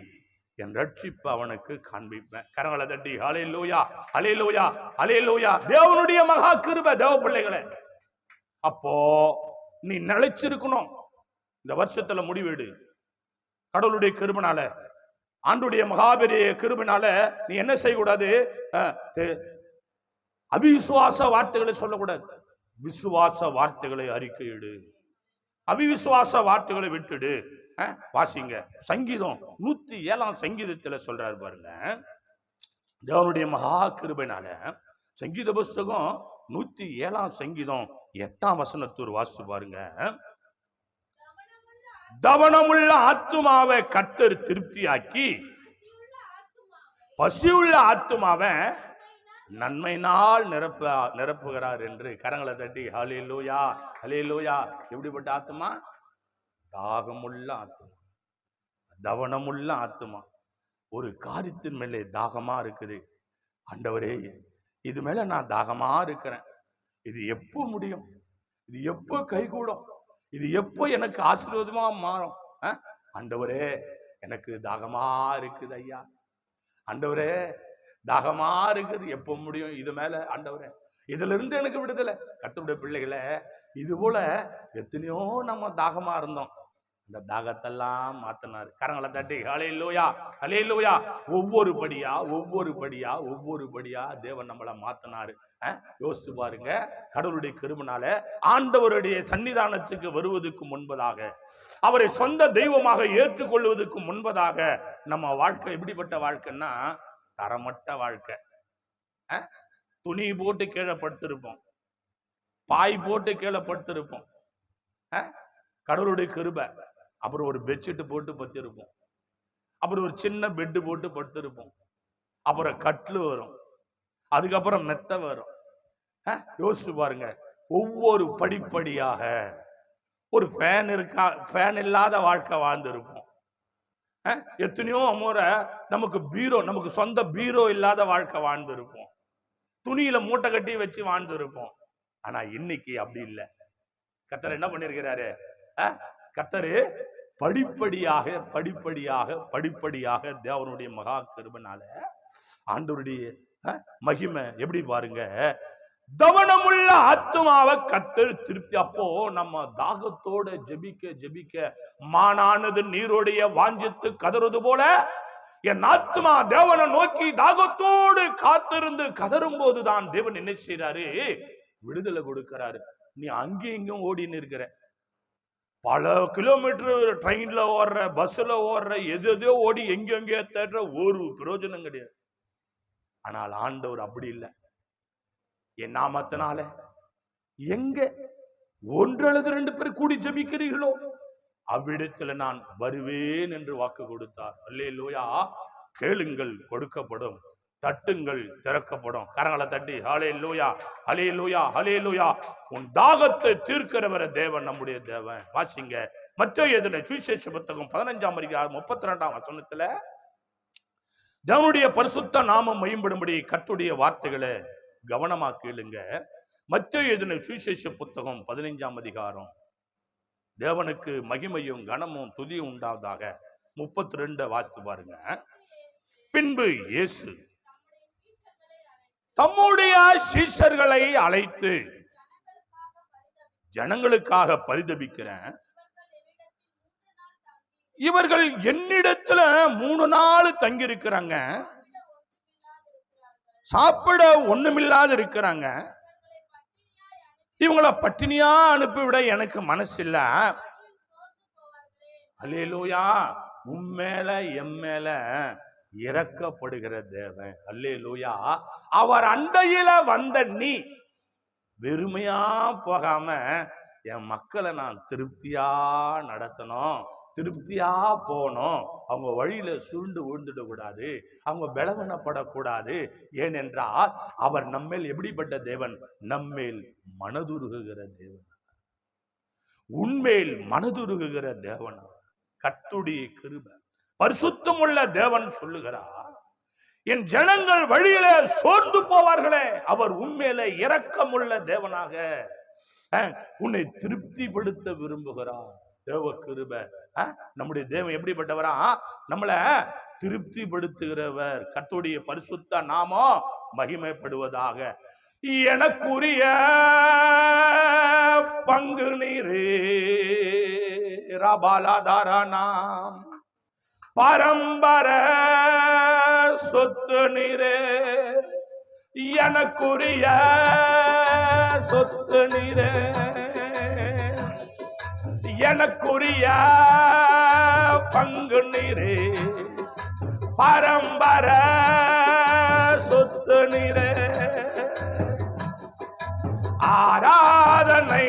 என் ரட்சிப்பு அவனுக்கு காண்பிப்பேன். கரங்களை தட்டி ஹல்லேலூயா, ஹல்லேலூயா, ஹல்லேலூயா. தேவனுடைய மகா கிருபை தேவ பிள்ளைகளே. அப்போ நீ நிலைச்சிருக்கணும். இந்த வருஷத்துல முடிவெடு. கடவுளுடைய கிருபைனால, ஆண்டுடைய மகாபெரிய கிருபைனால நீ என்ன செய்யக்கூடாது? அவிசுவாச வார்த்தைகளை சொல்லக்கூடாது. விசுவாச வார்த்தைகளை அறிக்கையிடு. அவிசுவாச வார்த்தைகளை விட்டுடு. வாசிங்க. சங்கீதம் 107ஆம் சங்கீதத்துல சொல்றாரு பாருங்க. தேவனுடைய மகா கிருபைனால சங்கீத புஸ்தகம் 107ஆம் சங்கீதம் 8ஆம் வசனத்தூர் வாசிச்சு பாருங்க. தவனமுள்ள ஆத்துமாவை கர்த்தர் திருப்தியாக்கி பசியுள்ள ஆத்துமாவை நன்மையினால் நிரப்புகிறார் என்று. கரங்களை தட்டி ஹல்லேலூயா, ஹல்லேலூயா. எப்படிப்பட்ட ஆத்துமா? தாகமுள்ள ஆத்துமா, தவனமுள்ள ஆத்துமா. ஒரு காரியத்தின் மேலே தாகமா இருக்குது. ஆண்டவரே, இது மேல நான் தாகமா இருக்கிறேன். இது எப்போ முடியும்? இது எப்போ கைகூடும்? இது எப்போ எனக்கு ஆசீர்வாதமா மாறும்? ஆண்டவரே, எனக்கு தாகமா இருக்குது ஐயா. ஆண்டவரே, தாகமா இருக்குது. எப்போ முடியும் இது மேல? ஆண்டவரே, இதுல இருந்து எனக்கு விடுதலை. கர்த்தருடைய பிள்ளைகளை, இது போல எத்தனையோ நம்ம தாகமா இருந்தோம். இந்த தாகத்தெல்லாம் மாத்தினாரு. கரங்களை தட்டி ஹல்லேலூயா, ஹல்லேலூயா. ஒவ்வொரு படியா தேவன் நம்மளை மாத்தினாரு. யோசிச்சு பாருங்க. கடவுளுடைய கிருபைனால ஆண்டவருடைய சன்னிதானத்துக்கு வருவதற்கு முன்பதாக, அவரை சொந்த தெய்வமாக ஏற்றுக்கொள்வதற்கு முன்பதாக நம்ம வாழ்க்கை எப்படிப்பட்ட வாழ்க்கைன்னா தரமட்ட வாழ்க்கை. துணி போட்டு கீழே படுத்திருப்போம், பாய் போட்டு கீழே படுத்திருப்போம். கடவுளுடைய கிருபை. அப்புறம் ஒரு பெட்ஷீட் போட்டு படுத்திருப்போம், அப்புறம் ஒரு சின்ன பெட்டு போட்டு படுத்திருப்போம், அப்புறம் கட்லு வரும், அதுக்கப்புறம் மெத்த வரும். யோசிச்சு பாருங்க. ஒவ்வொரு படிப்படியாக ஒரு ஃபேன் இல்லாத வாழ்க்கை வாழ்ந்திருப்போம். எத்தனையோ முறை நமக்கு சொந்த பீரோ இல்லாத வாழ்க்கை வாழ்ந்திருப்போம். துணியில மூட்டை கட்டி வச்சு வாழ்ந்திருப்போம். ஆனா இன்னைக்கு அப்படி இல்லை. கர்த்தர் என்ன பண்ணிருக்கிறாரு? கர்த்தர் படிப்படியாக தேவனுடைய மகா கிருபைனால ஆண்டவருடைய மகிமை எப்படி பாருங்க. தவனமுள்ள ஆத்துமாவை கர்த்தர் திருப்தி. அப்போ நம்ம தாகத்தோட ஜெபிக்க மானானது நீரோடைய வாஞ்சித்து கதறுவது போல என் ஆத்துமா தேவனை நோக்கி தாகத்தோடு காத்திருந்து கதறும் போதுதான் தேவன் என்ன செய்யறாரு? விடுதலை கொடுக்கிறாரு. நீ அங்கேயும் இங்கும் ஓடின்னு இருக்கிற, பல கிலோமீட்டர் ட்ரெயின்ல ஓடுற, பஸ்ல ஓடுற, எதோ ஓடி எங்கெங்கயோ தேடுற, ஒரு பிரயோஜனம் கிடையாது. ஆனால் ஆண்டவர் அப்படி இல்லை. என் நாமத்தினால எங்க 1 அல்லது 2 பேர் கூடி ஜெபிக்கிறீர்களோ அவ்விடத்துல நான் வருவேன் என்று வாக்கு கொடுத்தார். அல்லேலூயா. கேளுங்கள் கொடுக்கப்படும், தட்டுங்கள் திறக்கப்படும். கரங்களை தட்டி ஹல்லேலூயா, ஹல்லேலூயா, ஹல்லேலூயா. உன் தாகத்தை தீர்க்கிறவர தேவன் நம்முடைய தேவன். வாசிங்க. மத்தேயு எழுதின சுவிசேஷ புத்தகம் 15ஆம் அதிகாரம் 32ஆம் வசனத்துல, தேவனுடைய பரிசுத்த நாமம் மேம்படும்படி கர்த்தருடைய வார்த்தைகளை கவனமா கேளுங்க. மத்தேயு எழுதின சுவிசேஷ புத்தகம் 15ஆம் அதிகாரம். தேவனுக்கு மகிமையும் கனமும் துதியும் உண்டாவதாக. 32 வாசித்து பாருங்க. பின்பு இயேசு தம்முடைய சீஷர்களை அழைத்து, ஜனங்களுக்காக பரிதபிக்கிறேன், இவர்கள் என்னிடத்துல 3 நாள் தங்கி இருக்கிறாங்க, சாப்பிட ஒண்ணுமில்லாத இருக்கிறாங்க, இவங்கள பட்டினியா அனுப்பிவிட எனக்கு மனசு இல்ல. அல்லேலூயா. உம்மேல எம்மேல இறக்கப்படுகிற தேவன். அல்லேலூயா. அவர் அண்டையில வந்த நீ வெறுமையா போகாம என் மக்களை நான் திருப்தியா நடத்தணும், திருப்தியா போகணும், அவங்க வழியில சுருண்டு விழுந்துட கூடாது, அவங்க பலவீனப்படக்கூடாது. ஏனென்றால் அவர் நம்மேல் எப்படிப்பட்ட தேவன்? நம்மேல் மனதுருகுகிற தேவன், உண்மையில் மனதுருகுகிற தேவன். கர்த்தருடைய கிருபை, பரிசுத்தம் உள்ள தேவன் சொல்லுகிறார், என் ஜனங்கள் வழியில சோர்ந்து போவார்களே, அவர் உண்மையில இரக்கமுள்ள தேவனாக உன்னை திருப்திப்படுத்த விரும்புகிறார். தேவ கிருபை. நம்முடைய தேவன் எப்படிப்பட்டவரா? நம்மள திருப்திப்படுத்துகிறவர். கர்த்தருடைய பரிசுத்த நாமம் மகிமைப்படுவதாக. எனக்குரிய பங்கு நீரே ரபாலாதாரானாம், பரம்பர சொத்து நீரே, எனக்குரிய சொத்து நீரே, எனக்குரிய பங்கு நீரே, பரம்பர சொத்து நீரே. ஆராதனை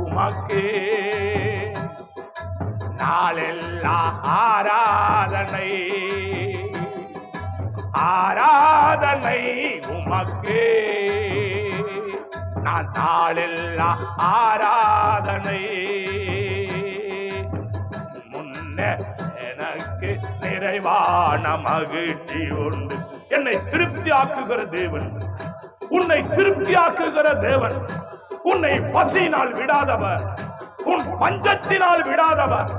உமக்கே, நாளெல்லாம் ஆராதனை, ஆராதனை உமக்கே, நான் நாளெல்லாம் ஆராதனை. முன்ன எனக்கு நிறைவான மகிழ்ச்சி உண்டு. என்னை திருப்தி ஆக்குகிற தேவன், உன்னை திருப்தி ஆக்குகிற தேவன், உன்னை பசியினால் விடாதவர், உன் பஞ்சத்தினால் விடாதவர்,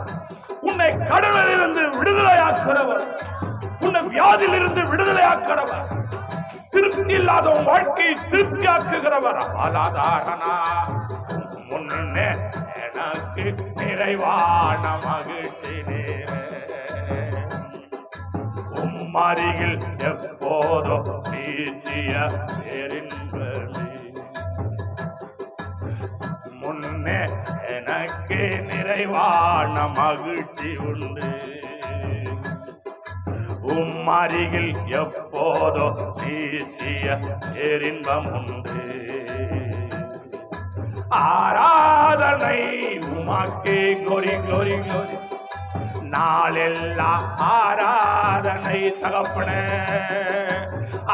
உன்னை கடலிலிருந்து விடுதலையாக்குறவர், உன்னை வியாதியிலிருந்து விடுதலையாக்குறவர், திருப்தி இல்லாத வாழ்க்கையை திருப்தி ஆக்குகிறவர். முன்னே எனக்கு நிறைவான மகிழ்ச்சி உம்மருகில் எப்போதோ நீட்டிய பேரின்பமே. முன்னே எனக்கு நிறைவான மகிழ்ச்சி உண்டு, உம்மருகில் எப்போதோ நீட்டிய பேரின்பம் உண்டு. ஆராதனை உமக்கே, glory glory glory, நாளெல்லாம் ஆராதனை தகப்பனே,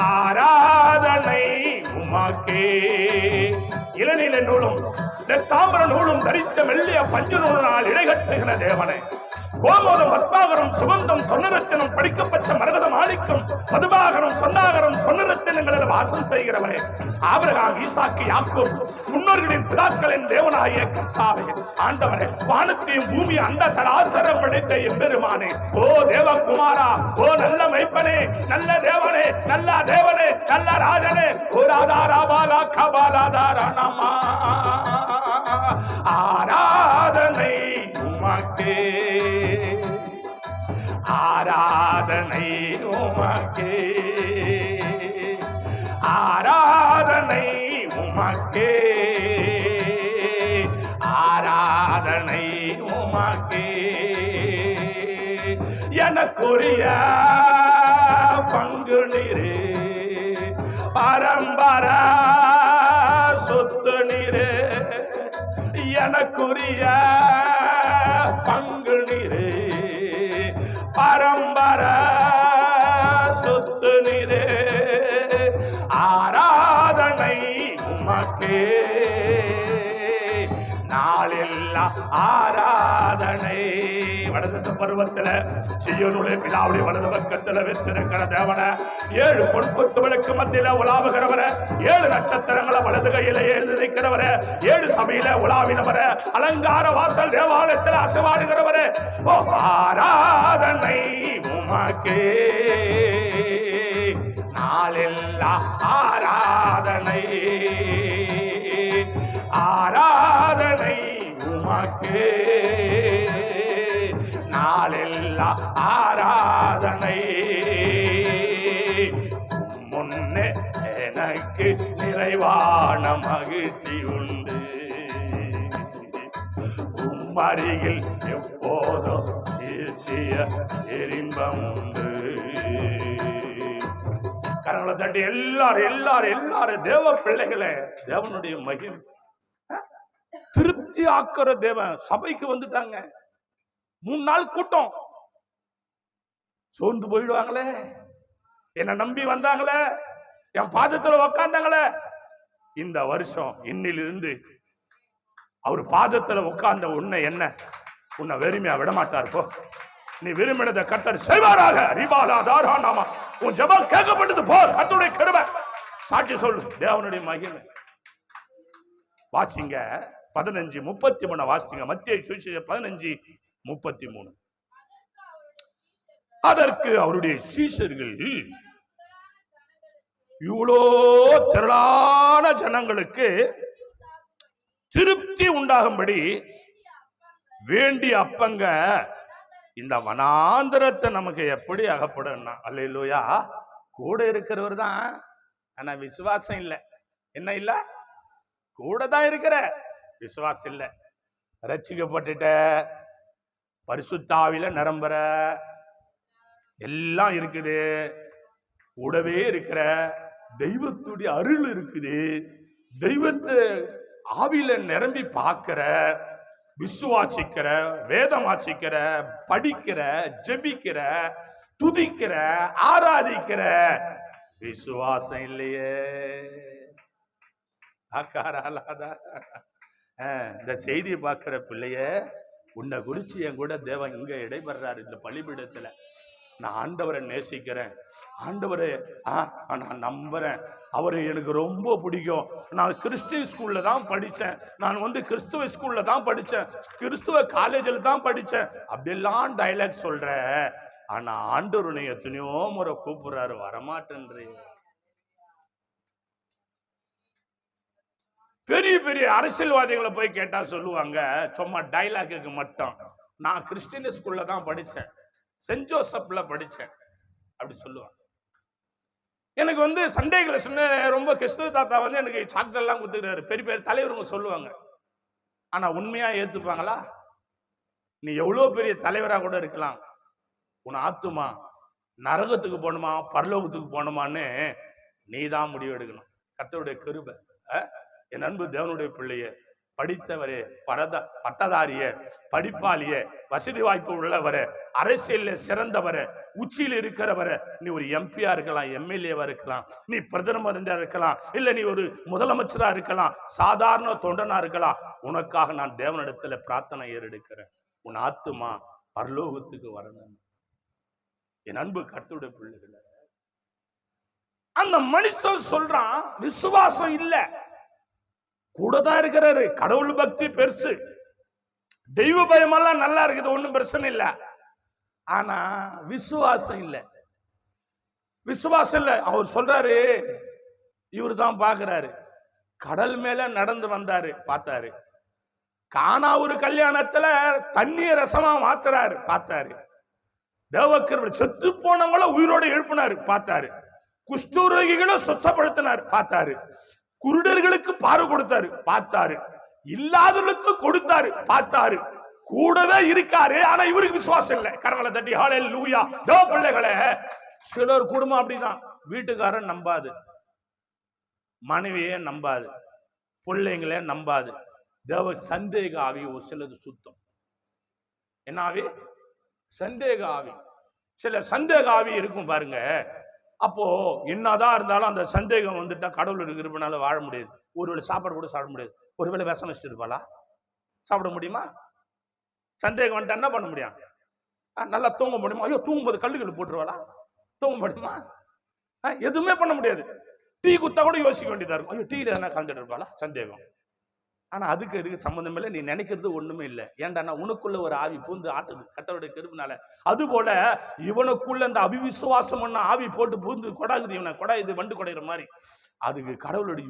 ஆராதனை உமக்கே. இளநீல நூலும் தாம்பர நூலும் தரித்த மெல்லிய பஞ்சு நூலினால் இடைகட்டுகிற தேவனே, கோமோதம் பத்மாகரம் சுகந்தம் சொன்னரத்தினம் படிக்கப்பட்ட மரகதம் ஆதிக்கம் மதுபாகரம் சொன்னாகரம் சொன்னரத்தினங்களில் வாசம் செய்கிறவரே, ஆபிரகாம் ஈசாக்கு யாக்கோபு முன்னோர்களின் பிதாக்களின் தேவனாகிய கர்த்தாவே, ஆண்டவரே, வானத்தையும் பூமி அண்ட சராசரம் படைத்த எம்பெருமானே, ஓ தேவகுமாரா, ஓ நல்ல மைப்பனே, நல்ல தேவனே, நல்ல தேவனே, நல்ல ராஜனே, ஓ ராதாராபாலா கபாலாதாரானாமா. ஆராதனை உமக்கே, ஆராதனை உமக்கே, ஆராதனை உமக்கே, ஆராதனை உமக்கே. எனக்குரிய பங்கு நீரே, பரம்பர சொத்து நீரே, எனக்குரிய பங்கு நீரே, பரம்பர சொத்து நீரே. ஆராதனை உமக்கே, நாளெல்லாம் ஆராதனை வடதேச பருவத்துல சீயோனுடைய பிதாவுடைய வலது பக்கத்துல வெற்றிருக்கிற தேவனை, 7 பொன்பொத்துகளுக்கு மத்தியில உலாவுகிறவர, 7 நட்சத்திரங்களை வலது கையில எழுதிருக்கிறவர, 7 சபையில உலாவினவர, அலங்கார வாசல் தேவாலயத்தில் அசைவாடுகிறவர, ஆராதனை உமக்கே நாளெல்லாம் ஆராதனை, ஆராதனை உமக்கே நாளெல்லாம் ஆராதனை, முன்னே எனக்கு நிறைவான மகிழ்ச்சி உண்டு, உம்மருகில் எப்போதும் இன்பம் உண்டு. கரங்களை தட்டி எல்லாரும் எல்லாரும் எல்லாரும் தேவ பிள்ளைகளே, தேவனுடைய மகிமை திருப்தி ஆக்குற தேவன் சபைக்கு வந்துட்டாங்க. 3 நாள் கூட்டம், சோர்ந்து போயிடுவாங்களே, என்ன நம்பி வந்தாங்களே, என் பாதத்துல உக்காந்தாங்களே. இந்த வருஷம் இன்னிலிருந்து அவர் பாதத்துல உட்கார்ந்த உன்னை வெறுமையா விடமாட்டார். போ, நீ விரும்பினதை கர்த்தர் செய்வாராக. ரிபாலா தாரா நாமா, உன் ஜெபம் கேட்கப்பட்டது. போ, கர்த்தருடைய கிருபை. சாட்சி சொல்லு தேவனுடைய மகிமை. வாசிங்க 15:33 வாசிங்க. மத்திய சுவிசேஷம் 15:33. அதற்கு அவருடைய சீஷர்கள், இவ்வளோ திரளான ஜனங்களுக்கு திருப்தி உண்டாகும்படி வேண்டிய அப்பங்க இந்த வனாந்திரத்தை நமக்கு எப்படி அகப்படும்? அல்லேலூயா. கூட இருக்கிறவர் தான், ஆனா விசுவாசம் இல்லை. என்ன இல்ல? கூட தான் இருக்கிற, விசுவாசம் இல்லை. ரட்சிக்கப்பட்டுட்ட, பரிசுத்தாவில நிரம்புற, எல்லாம் இருக்குது, கூடவே இருக்கிற, தெய்வத்துடைய அருள் இருக்குது, தெய்வத்தை ஆவில நிரம்பி பார்க்கிற, விசுவாசிக்கிற, வேதம் வாசிக்கிற, படிக்கிற, ஜெபிக்கிற, துதிக்கிற, ஆராதிக்கிற, விசுவாசம் இல்லையே. இந்த செய்தியை பார்க்கிற பிள்ளைய, உன்னை குறிச்சு என் கூட தேவன் இங்க இடைபெறாரு இந்த பலிபீடத்துல. நான் ஆண்டவரை நேசிக்கிறேன், ஆண்டவரை நான் நம்புறேன், அவரை எனக்கு ரொம்ப பிடிக்கும். நான் கிறிஸ்டின் ஸ்கூல்ல தான் படித்தேன், நான் கிறிஸ்துவ ஸ்கூல்ல தான் படித்தேன், கிறிஸ்துவ காலேஜில் தான் படித்தேன், அப்படிலாம் டைலாக் சொல்ற. ஆனா ஆண்டவருனை எத்தனையோ முறை கூப்பிடுறாரு, வரமாட்டேன்றே. பெரிய பெரிய அரசியல்வாதிகளை போய் கேட்டா சொல்லுவாங்க, சும்மா டைலாக்கு மட்டும், நான் கிறிஸ்டின் ஸ்கூல்ல தான் படித்தேன், சென்ட் ஜோசப்ல படித்தேன் அப்படி சொல்லுவாங்க. எனக்கு சண்டேகளை சொன்ன ரொம்ப கிறிஸ்துவ தாத்தா எனக்கு சாக்லேட் எல்லாம் கொடுத்துக்கிறாரு, பெரிய பெரிய தலைவருங்க சொல்லுவாங்க. ஆனா உண்மையா ஏத்துப்பாங்களா? நீ எவ்வளவு பெரிய தலைவரா கூட இருக்கலாம், உன் ஆத்துமா நரகத்துக்கு போகணுமா பரலோகத்துக்கு போகணுமான்னு நீ தான் முடிவு எடுக்கணும். கர்த்தருடைய கிருபை. என் அன்பு தேவனுடைய பிள்ளைய, படித்தவரே, பட்டதாரிய, படிப்பாளிய, வசதி வாய்ப்பு உள்ளவர, அரசியல்ல சிறந்தவர, உச்சியில் இருக்கிறவர, நீ ஒரு எம்பியா இருக்கலாம், எம்எல்ஏவா இருக்கலாம், நீ பிரதமரா இருக்கலாம், இல்ல நீ ஒரு முதலமைச்சரா இருக்கலாம், சாதாரண தொண்டனா இருக்கலாம். உனக்காக நான் தேவனிடத்துல பிரார்த்தனை ஏறெடுக்கிறேன், உன் ஆத்துமா பரலோகத்துக்கு வரணும். என் அன்பு கர்த்தருடைய பிள்ளைகள, அந்த மனுஷன் சொல்றான் விசுவாசம் இல்ல, கூட தான் இருக்கிறாரு, கடவுள் பக்தி பெருசு, தெய்வ பயமெல்லாம் நல்லா இருக்குது, ஒண்ணும் பிரச்சனை இல்ல. ஆனா விசுவாசம் இல்ல, விசுவாசம் இல்ல. அவர் சொல்றாரு, இவரு தான் பாக்குறாரு, கடல் மேல நடந்து வந்தாரு, பார்த்தாரு. கானா ஒரு கல்யாணத்துல தண்ணிய ரசமா மாத்துறாரு, பார்த்தாரு. தேவக்கர் செத்து போனவங்கள உயிரோட எழுப்பினாரு, பார்த்தாரு. குஷ்டரோகிகளை சுத்தப்படுத்தினார், பார்த்தாரு. குருடர்களுக்கு பார்வை கொடுத்தாரு, பார்த்தாரு. இல்லாதவர்களுக்கு கொடுத்தாரு, பார்த்தாரு. கூடவே இருக்காரு, ஆனா இவருக்கு விசுவாசம் இல்லை. கரங்களை தட்டி ஹல்லேலூயா. தேவ பிள்ளைகளே, சிலர் குடும்பம் அப்படிதான், வீட்டுக்காரன் நம்பாது, மனைவியே நம்பாது, பிள்ளைங்களே நம்பாது. தேவ சந்தேக ஆவி ஒரு சிலது சுத்தம். என்ன ஆவி? சந்தேக ஆவி. சில சந்தேக ஆவி இருக்கும் பாருங்க. அப்போ என்னதான் இருந்தாலும் அந்த சந்தேகம் வந்துட்டா கடவுள் இருக்கிறதுனால வாழ முடியாது. ஒருவேளை சாப்பாடு கூட சாப்பிட முடியாது. ஒருவேளை விஷம் வச்சுட்டு இருப்பாளா? சாப்பிட முடியுமா? சந்தேகம் வந்துட்டா என்ன பண்ண முடியும்? நல்லா தூங்க முடியுமா? ஐயோ, தூங்கும்போது கல்லுகள் போட்டுருவாளா? தூங்க முடியுமா? எதுவுமே பண்ண முடியாது. டீ குத்தா கூட யோசிக்க வேண்டியதா இருக்கும். ஐயோ, டீல என்ன கலந்துட்டு இருப்பாளா? சந்தேகம். ஆனா அதுக்கு சம்பந்தம் இல்லை. நீ நினைக்கிறது ஒண்ணுமே இல்லை. ஏன்டா, உனக்குள்ள ஒரு ஆவி பூந்து ஆட்டுது கர்த்தருடைய கிருபைனால. அது போல இவனுக்குள்ள இந்த அவிவிசுவாசம் ஆவி போட்டு பூந்து கொடாகுது. இவனை கொடாயுது, வண்டு கொடைகிற மாதிரி. அதுக்கு கடவுளுடைய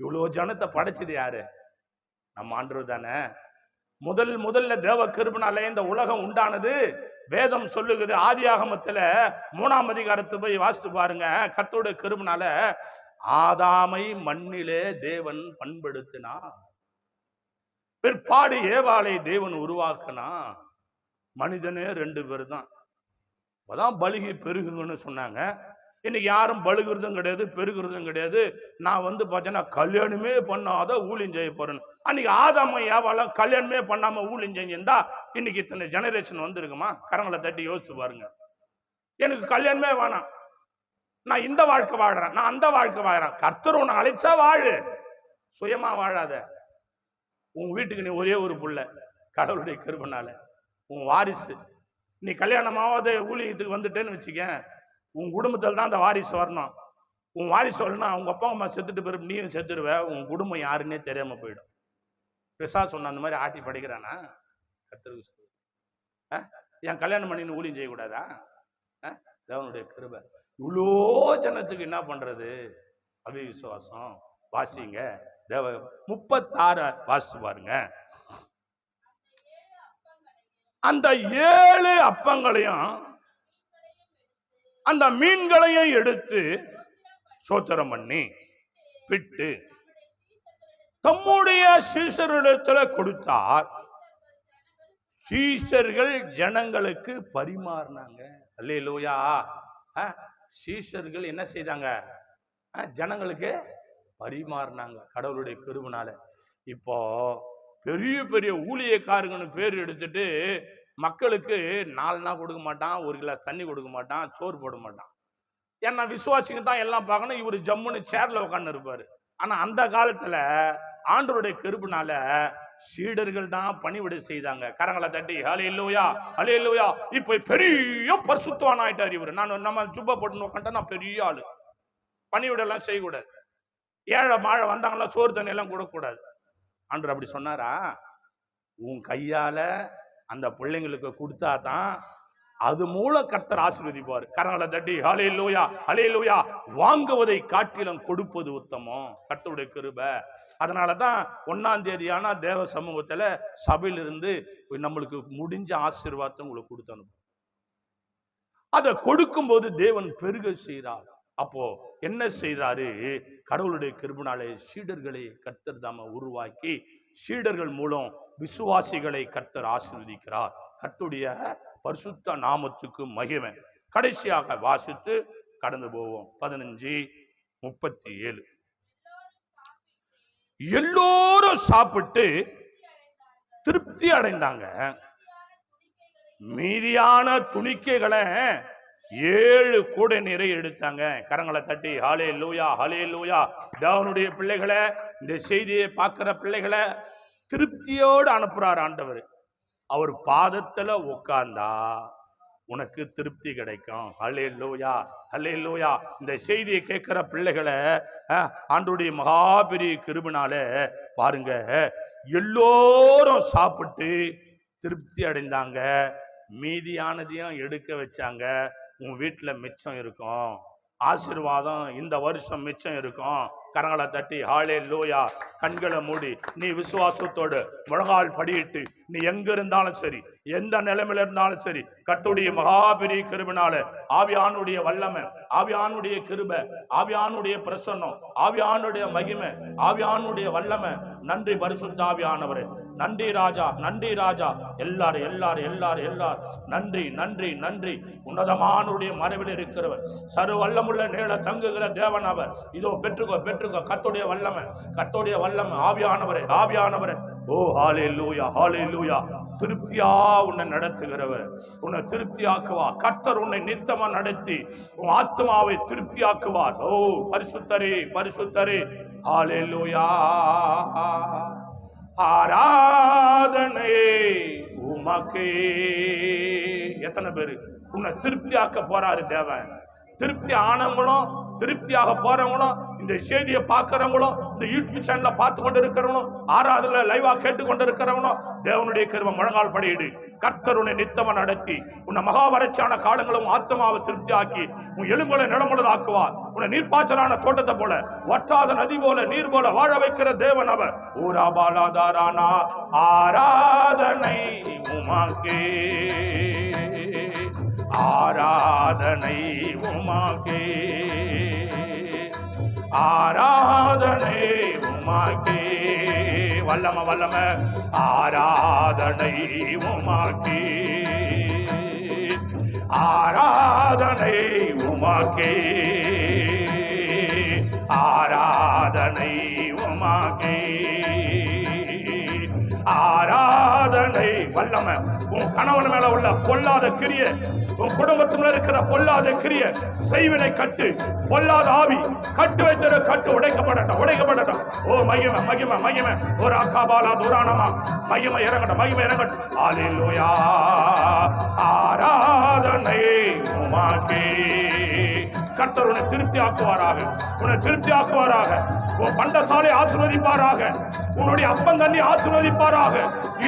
இவ்வளோ ஜனத்தை படைச்சது யாரு? நம்ம ஆண்டவர் தானே. முதல்ல தேவ கிருபைனாலே இந்த உலகம் உண்டானது. வேதம் சொல்லுகிறது, ஆதியாகமத்துல 3ஆம் அதிகாரத்தை போய் வாசித்து பாருங்க. கர்த்தருடைய கிருபைனால ஆதாமை மண்ணிலே தேவன் பண்படுத்தினா, பிற்பாடு ஏவாளை தேவன் உருவாக்கினா. மனிதனே 2 பேர் தான். அதான் பலுகி பெருகுங்கன்னு சொன்னாங்க. இன்னைக்கு யாரும் பழுகிறதும் கிடையாது, பெருகிறதும் கிடையாது. நான் பார்த்தீங்கன்னா கல்யாணமே பண்ணாத ஊழியம் செய்ய போறேன்னு. அன்னைக்கு ஆதாம ஏவாளும் கல்யாணமே பண்ணாம ஊழியம் செஞ்சிருந்தா இன்னைக்கு இத்தனை ஜெனரேஷன் வந்திருக்குமா? கரங்களை தட்டி யோசிச்சு பாருங்க. எனக்கு கல்யாணமே வேணாம், நான் இந்த வாழ்க்கை வாழ்றேன், நான் அந்த வாழ்க்கை வாழ்றேன். கர்த்தர் உன்னை அழைச்சா வாழு, சுயமா வாழாத. உன் வீட்டுக்கு நீ ஒரே ஒரு புள்ள, கடவுளுடைய கிருபைனால உன் வாரிசு. நீ கல்யாணமாவது ஊழியத்துக்கு வந்துட்டேன்னு வச்சுக்க, உன் குடும்பத்தில் தான் அந்த வாரிசு வரணும். உன் வாரிசு வரணும்னா அவங்க அப்பா அம்மா செத்துட்டு பிறகு நீயும் செத்துடுவ. உன் குடும்பம் யாருன்னே தெரியாம போயிடும். பிசா சொன்ன அந்த மாதிரி ஆட்டி படிக்கிறானா? கர்த்தருக்கு சொல்லு. என் கல்யாணம் பண்ணி ஊழியம் செய்யக்கூடாதா? தேவனுடைய கிருபை. இவ்வளோ ஜனத்துக்கு என்ன பண்றது? அவிசுவாசம். வாசிங்க, தேவ 36 வாசிச்சு பாருங்க. அந்த 7 அப்பங்களையும் அந்த மீன்களையும் எடுத்து சோத்திரம் பண்ணி பிட்டு தம்முடைய சீஷரிடத்துல கொடுத்தார். சீஷர்கள் ஜனங்களுக்கு பரிமாறினாங்க. அல்லேலூயா. சீஷர்கள் என்ன செய்தாங்க? ஜனங்களுக்கு பரிமாறினாங்க கடவுளுடைய கிருபைனால. இப்போ பெரிய பெரிய ஊழியக்காரங்கன்னு பேர் எடுத்துட்டு மக்களுக்கு 4 நாள் கொடுக்க மாட்டான், 1 கிளாஸ் தண்ணி கொடுக்க மாட்டான், சோறு போட மாட்டான். ஏன்னா விசுவாசிங்க தான் எல்லாம் பார்க்கணும். இவர் ஜம்முன்னு சேர்ல உட்கார்ந்து இருப்பாரு. ஆனா அந்த காலத்துல ஆண்டவருடைய கிருபைனால சீடர்கள் தான் பணிவிடை செய்தாங்க. கரங்களை தட்டி ஹல்லேலூயா, ஹல்லேலூயா. இப்ப பெரிய பரிசுத்தவான் ஆயிட்டார் இவர். நம்ம ஜுப்பா போட்டு உட்காந்துட்டா நான் பெரிய ஆளு. பணிவிடை எல்லாம் செய்யக்கூடாது. ஏழை மாழை வந்தாங்களா சோறு தண்ணி எல்லாம் கொடுக்கக்கூடாது. ஆண்டவர் அப்படி சொன்னாரா? உன் கையால அந்த பிள்ளைங்களுக்கு கொடுத்தாதான் அது மூலம் கர்த்தர் ஆசீர்வதிப்பார். கரங்களை தட்டி ஹல்லேலூயா, ஹல்லேலூயா. வாங்குவதை காட்டிலும் கொடுப்பது உத்தமம். கர்த்தருடைய கிருபை. அதனாலதான் 1ஆம் தேதியான தேவ சமூகத்துல சபையிலிருந்து நம்மளுக்கு முடிஞ்ச ஆசீர்வாதத்தை உங்களுக்கு கொடுத்தணும். அதை கொடுக்கும் போது தேவன் பெருக செய்கிறார். அப்போ என்ன செய்யறாரு? கடவுளுடைய கிருபையாலே சீடர்களை கர்த்தர் தாம உருவாக்கி சீடர்கள் மூலம் விசுவாசிகளை கர்த்தர் ஆசீர்வதிக்கிறார். கர்த்தருடைய பரிசுத்த நாமத்துக்கு மகிமை. கடைசியாக வாசித்து கடந்து போவோம். 15:37. எல்லோரும் சாப்பிட்டு திருப்தி அடைந்தாங்க. மீதியான துணிக்கைகளை 7 கூடை நிறைய எடுத்தாங்க. கரங்களை தட்டி ஹல்லேலூயா, ஹல்லேலூயா. தேவனுடைய பிள்ளைகளை, இந்த செய்தியை பார்க்கிற பிள்ளைகளை திருப்தியோடு அனுப்புறார் ஆண்டவர். அவர் பாதத்துல உட்கார்ந்தா உனக்கு திருப்தி கிடைக்கும். ஹல்லேலூயா, ஹல்லேலூயா. இந்த செய்தியை கேட்கிற பிள்ளைகளை ஆண்டவருடைய மகாபெரிய கிருபைனால பாருங்க, எல்லோரும் சாப்பிட்டு திருப்தி அடைந்தாங்க. மீதியானதையும் எடுக்க வச்சாங்க. உன் வீட்டுல மிச்சம் இருக்கும். ஆசீர்வாதம் இந்த வருஷம் மிச்சம் இருக்கும். கரங்களை தட்டி ஹல்லேலூயா. கண்களை மூடி நீ விசுவாசத்தோடு முழங்கால் படியிட்டு நீ எங்க இருந்தாலும் சரி, எந்த நிலைமையில இருந்தாலும் சரி, கர்த்தருடைய மகாபெரிய கிருபைனால ஆவியானுடைய வல்லமை, ஆவியானுடைய கிருபை, ஆவியானுடைய பிரசன்னம், ஆவியானுடைய மகிமை, ஆவியானுடைய வல்லமை. நன்றி பரிசுத்த ஆவியானவரே. நன்றி ராஜா, நன்றி ராஜா. எல்லாரும் எல்லாரும் எல்லாரும் எல்லாரும் நன்றி, நன்றி, நன்றி. உன்னதமானுடைய மறைவில் இருக்கிறவர், சர்வ வல்லமுள்ள நேர தங்குகிற தேவன் அவர். இதோ பெற்றுக்கோ, பெற்றுக்கோ. கர்த்தருடைய வல்லமை, கர்த்தருடைய வல்லமை. ஆவியானவரே, ஆவியானவரே. ஓ ஹல்லேலூயா, ஹல்லேலூயா. திருப்தியா உன்னை நடத்துகிறவர், உன்னை திருப்தியாக்குவா. கர்த்தர் உன்னை நித்தமா நடத்தி உன் ஆத்மாவை திருப்தியாக்குவார். ஓ பரிசுத்தரே, பரிசுத்தரே. ஹல்லேலூயா. ஆராதனை உமக்கே. எத்தனை பேரு உன்னை திருப்தியாக்க போறாரு தேவன். திருப்தி ஆனவங்களும் திருப்தியாக போறவங்களும் இந்த செய்தியை பார்க்கிறவங்களும் இந்த யூடியூப் சேனல்ல பார்த்து கொண்டு இருக்கிறவங்களும் ஆராதனை லைவா கேட்டு கொண்டு இருக்கிறவங்களும் தேவனுடைய கிருபை முழங்கால் படியிடு. கர்த்தர் உன்னை நித்தமா நடத்தி உன்னை மகாவரட்சியான காலங்களும் ஆத்மாவை திருப்தி ஆக்கி உன் எலும்புகளை நிலமுள்ளதாக்குவார். உன்னை நீர்ப்பாய்ச்சலான தோட்டத்தை போல வற்றாத நதி போல நீர் போல வாழ வைக்கிற தேவன் அவர். ஊராபாலாதாரானா ஆராதனை உமாக்கே, ஆராதனை உமாக்கே, ஆராதனை உமாக்கே. வல்லம வல்லம ஆராதனை உமாக்கே, ஆராதனை உமாக்கே, ஆராதனை உமாக்கே, ஆராதனை. வல்லம உன் கணவன் மேல உள்ள பொல்லாத கிரிய, உன் குடும்பத்தில் இருக்கிற பொல்லாத கிரிய, செய்வினை கட்டு, பொல்லாத ஆவி கட்டு வைத்திரு கட்டு உடைக்கப்படட்டும், உடைக்கப்படட்டும். ஓ மகிமை மகிமை மகிமை. ஒரு அக்காபாலா துரானமா மகிமை இறங்கட்டும், மகிமை இறங்கட்டும். அல்லேலூயா. ஆராதனை உமக்கே. கர்த்தர் உன்னை திருப்தி ஆக்குவாராக, உன்னை திருப்தி ஆக்குவாராக. உன் பண்டசாலை ஆசீர்வதிப்பாராக, உன்னுடைய அப்பம் தண்ணி ஆசீர்வதிப்பாராக.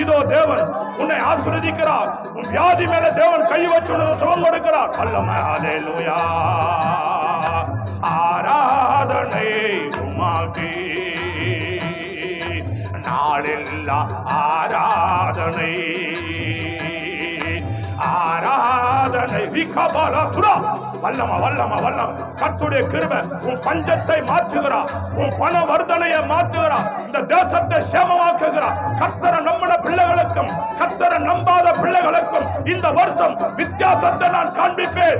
இதோ தேவன் உன்னை ஆசீர்வதிக்கிறார். உன் வியாதி மேல தேவன் கை வச்சு உனக்கு சுகம் கொடுக்கிறார். அல்லேலூயா. அல்லேலூயா. ஆராதனை உமக்கே. நாளெல்லாம் ஆராதனை, ஆராதனை. வல்லம வல்லம வல்லம். கர்த்தருடைய கிருபை உன் பஞ்சத்தை மாற்றுகிறார், உன் பண வர்தனையை மாற்றுகிறார், இந்த தேசத்தை சேமமாக்குகிறார். கர்த்தரை நம்பின பிள்ளைகளுக்கும் கர்த்தரை நம்பாத பிள்ளைகளுக்கும் இந்த வருஷம் வித்தியாசத்தை நான் காண்பிப்பேன்.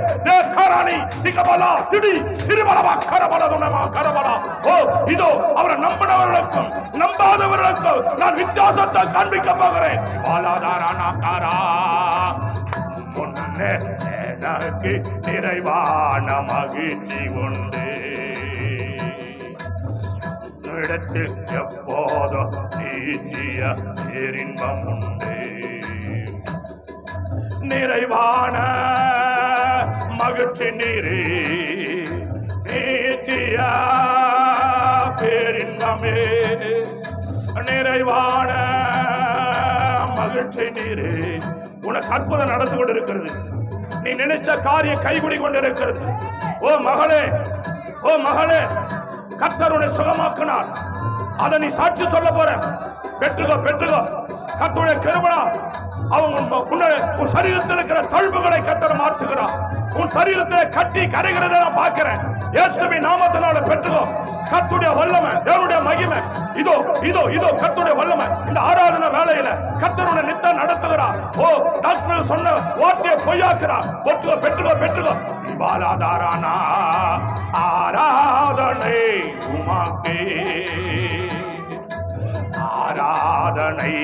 ஓ இதோ அவரை நம்பினவர்களுக்கும் நம்பாதவர்களுக்கும் நான் வித்தியாசத்தை காண்பிக்க போகிறேன். எனக்கு நிறைவான மகிழ்ச்சி உண்டு, இடத்தில் எப்போதும் நீதிய பேரின்பம் உண்டு. நிறைவான மகிழ்ச்சி நீரே, நீதிய பேரின்பமே. நிறைவான மகிழ்ச்சி நீரே. உனக்கு அற்புதம் நடந்து கொண்டிருக்கிறது. நீ நினைச்ச காரியம் கைகூடி கொண்டிருக்கிறது. ஓ மகளே, ஓ மகளே, கர்த்தர் உன்னை சுகமாக்கினார். அதை நீ சாட்சி சொல்ல போற. பெற்றுக்கோ பெற்றுக்கோ. கர்த்தருடைய கிருபை அவன் உன் சரீரத்தில் இருக்கிற தழும்புகளை கர்த்தர் மாற்றுகிறார். உன் சரீரத்தில் கட்டி கரைகிறதை நான் பார்க்கிறேன். இயேசுவின் நாமத்தினால பெற்றுக்கோ. கர்த்தருடைய வல்லமை, தேவனுடைய மகிமை. இதோ இதோ இதோ கர்த்தருடைய வல்லமை இந்த ஆராதனை வேளையில கர்த்தருடைய நித்தம் நடத்துகிறார். ஓ டாக்டர் சொன்ன வார்த்தையை பொய்யாக்குறார். பெற்றுக்கோ பெற்றுக்கோ பெற்றுக்கோ. பாலாதாரானா ஆராதனை உமக்கே, ஆராதனை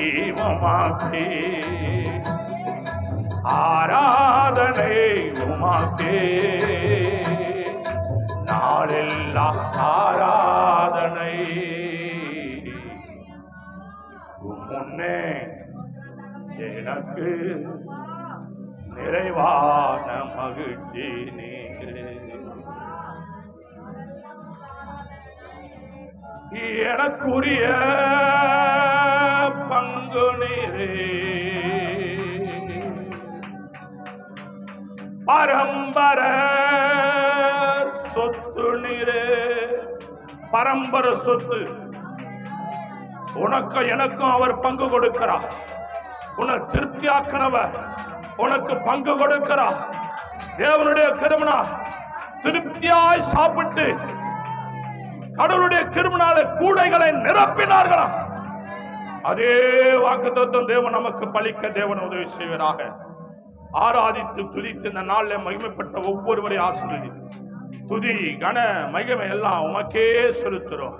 உமக்கே, ஆராதனை உமக்கே. நாளெல்லாம் ஆராதனை முன்னே எனக்கு நிறைவான மகிழ்ச்சி நீரே. எனக்குரிய பங்கு நீரே, பரம்பர சொத்து நீரே. பரம்பர சொத்து உனக்கு எனக்கும் அவர் பங்கு கொடுக்கிறார். உனக்கு திருப்தியாக்கினவர் உனக்கு பங்கு கொடுக்கிறார். தேவனுடைய கிருபை திருப்தியாய் சாப்பிட்டு கடவுளுடைய கிருபையால கூடைகளை நிரப்பினார்களாம். அதே வாக்குத்தத்தம் தேவன் நமக்கு பலிக்க தேவன் உதவி செய்வராக. ஆராதித்து துதித்து இந்த நாளில் மகிமைப்பட்ட ஒவ்வொருவரை ஆசீர்வதி. துதி கன மகிமை எல்லாம் உமக்கே செலுத்துறோம்.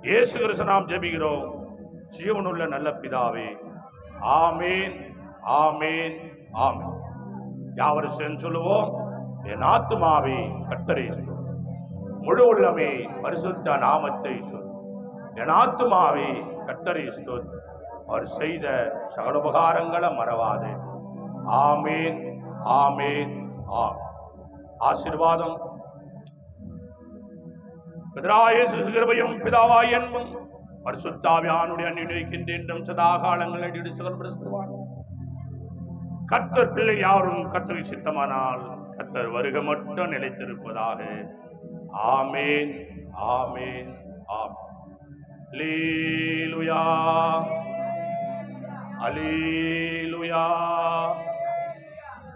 இயேசு கிறிஸ்து நாம் ஜெபிக்கிறோம். ஜீவனுள்ள நல்ல பிதாவே, ஆமீன் ஆமீன் ஆமீன். யாவரும் சேர்ந்து சொல்லுவோம். என் ஆத்துமாவே கர்த்தரை சொல், முழு உள்ளமே பரிசுத்த நாமத்தை சொல். என் ஆத்துமாவே கர்த்தரை சொல், அவர் செய்த சகல உபகாரங்களை மறவாதே. ஆமேன், ஆமேன், ஆம். ஆசீர்வாதம் பிதாவாகிய இயேசு கிருபையும் பிதாவாகிய அன்பும் பரிசுத்த ஆவியானவருடைய அன்பின் சதா காலங்கள் அடியோடு சகல பிரஸ்துவான். கர்த்தர் பிள்ளை யாரும் கர்த்தருக்கு சித்தமானால் கர்த்தர் வருகை மட்டும் நிலைத்திருப்பதாக. ஆமேன், ஆமேன், ஆமேன். அல்லேலூயா, அல்லேலூயா,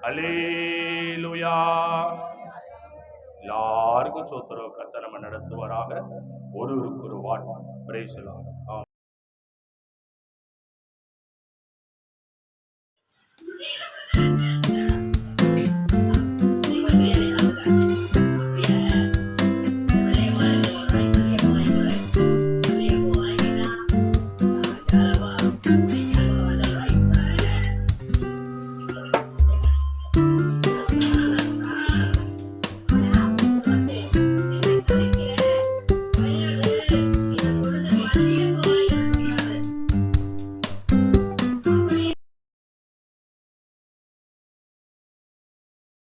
அல்லேலூயா. எல்லாருக்கும் சோத்திரம். கர்த்தர் நம்ம நடத்துவாராக. ஒருவருக்கு ஒரு வாட். Praise the Lord.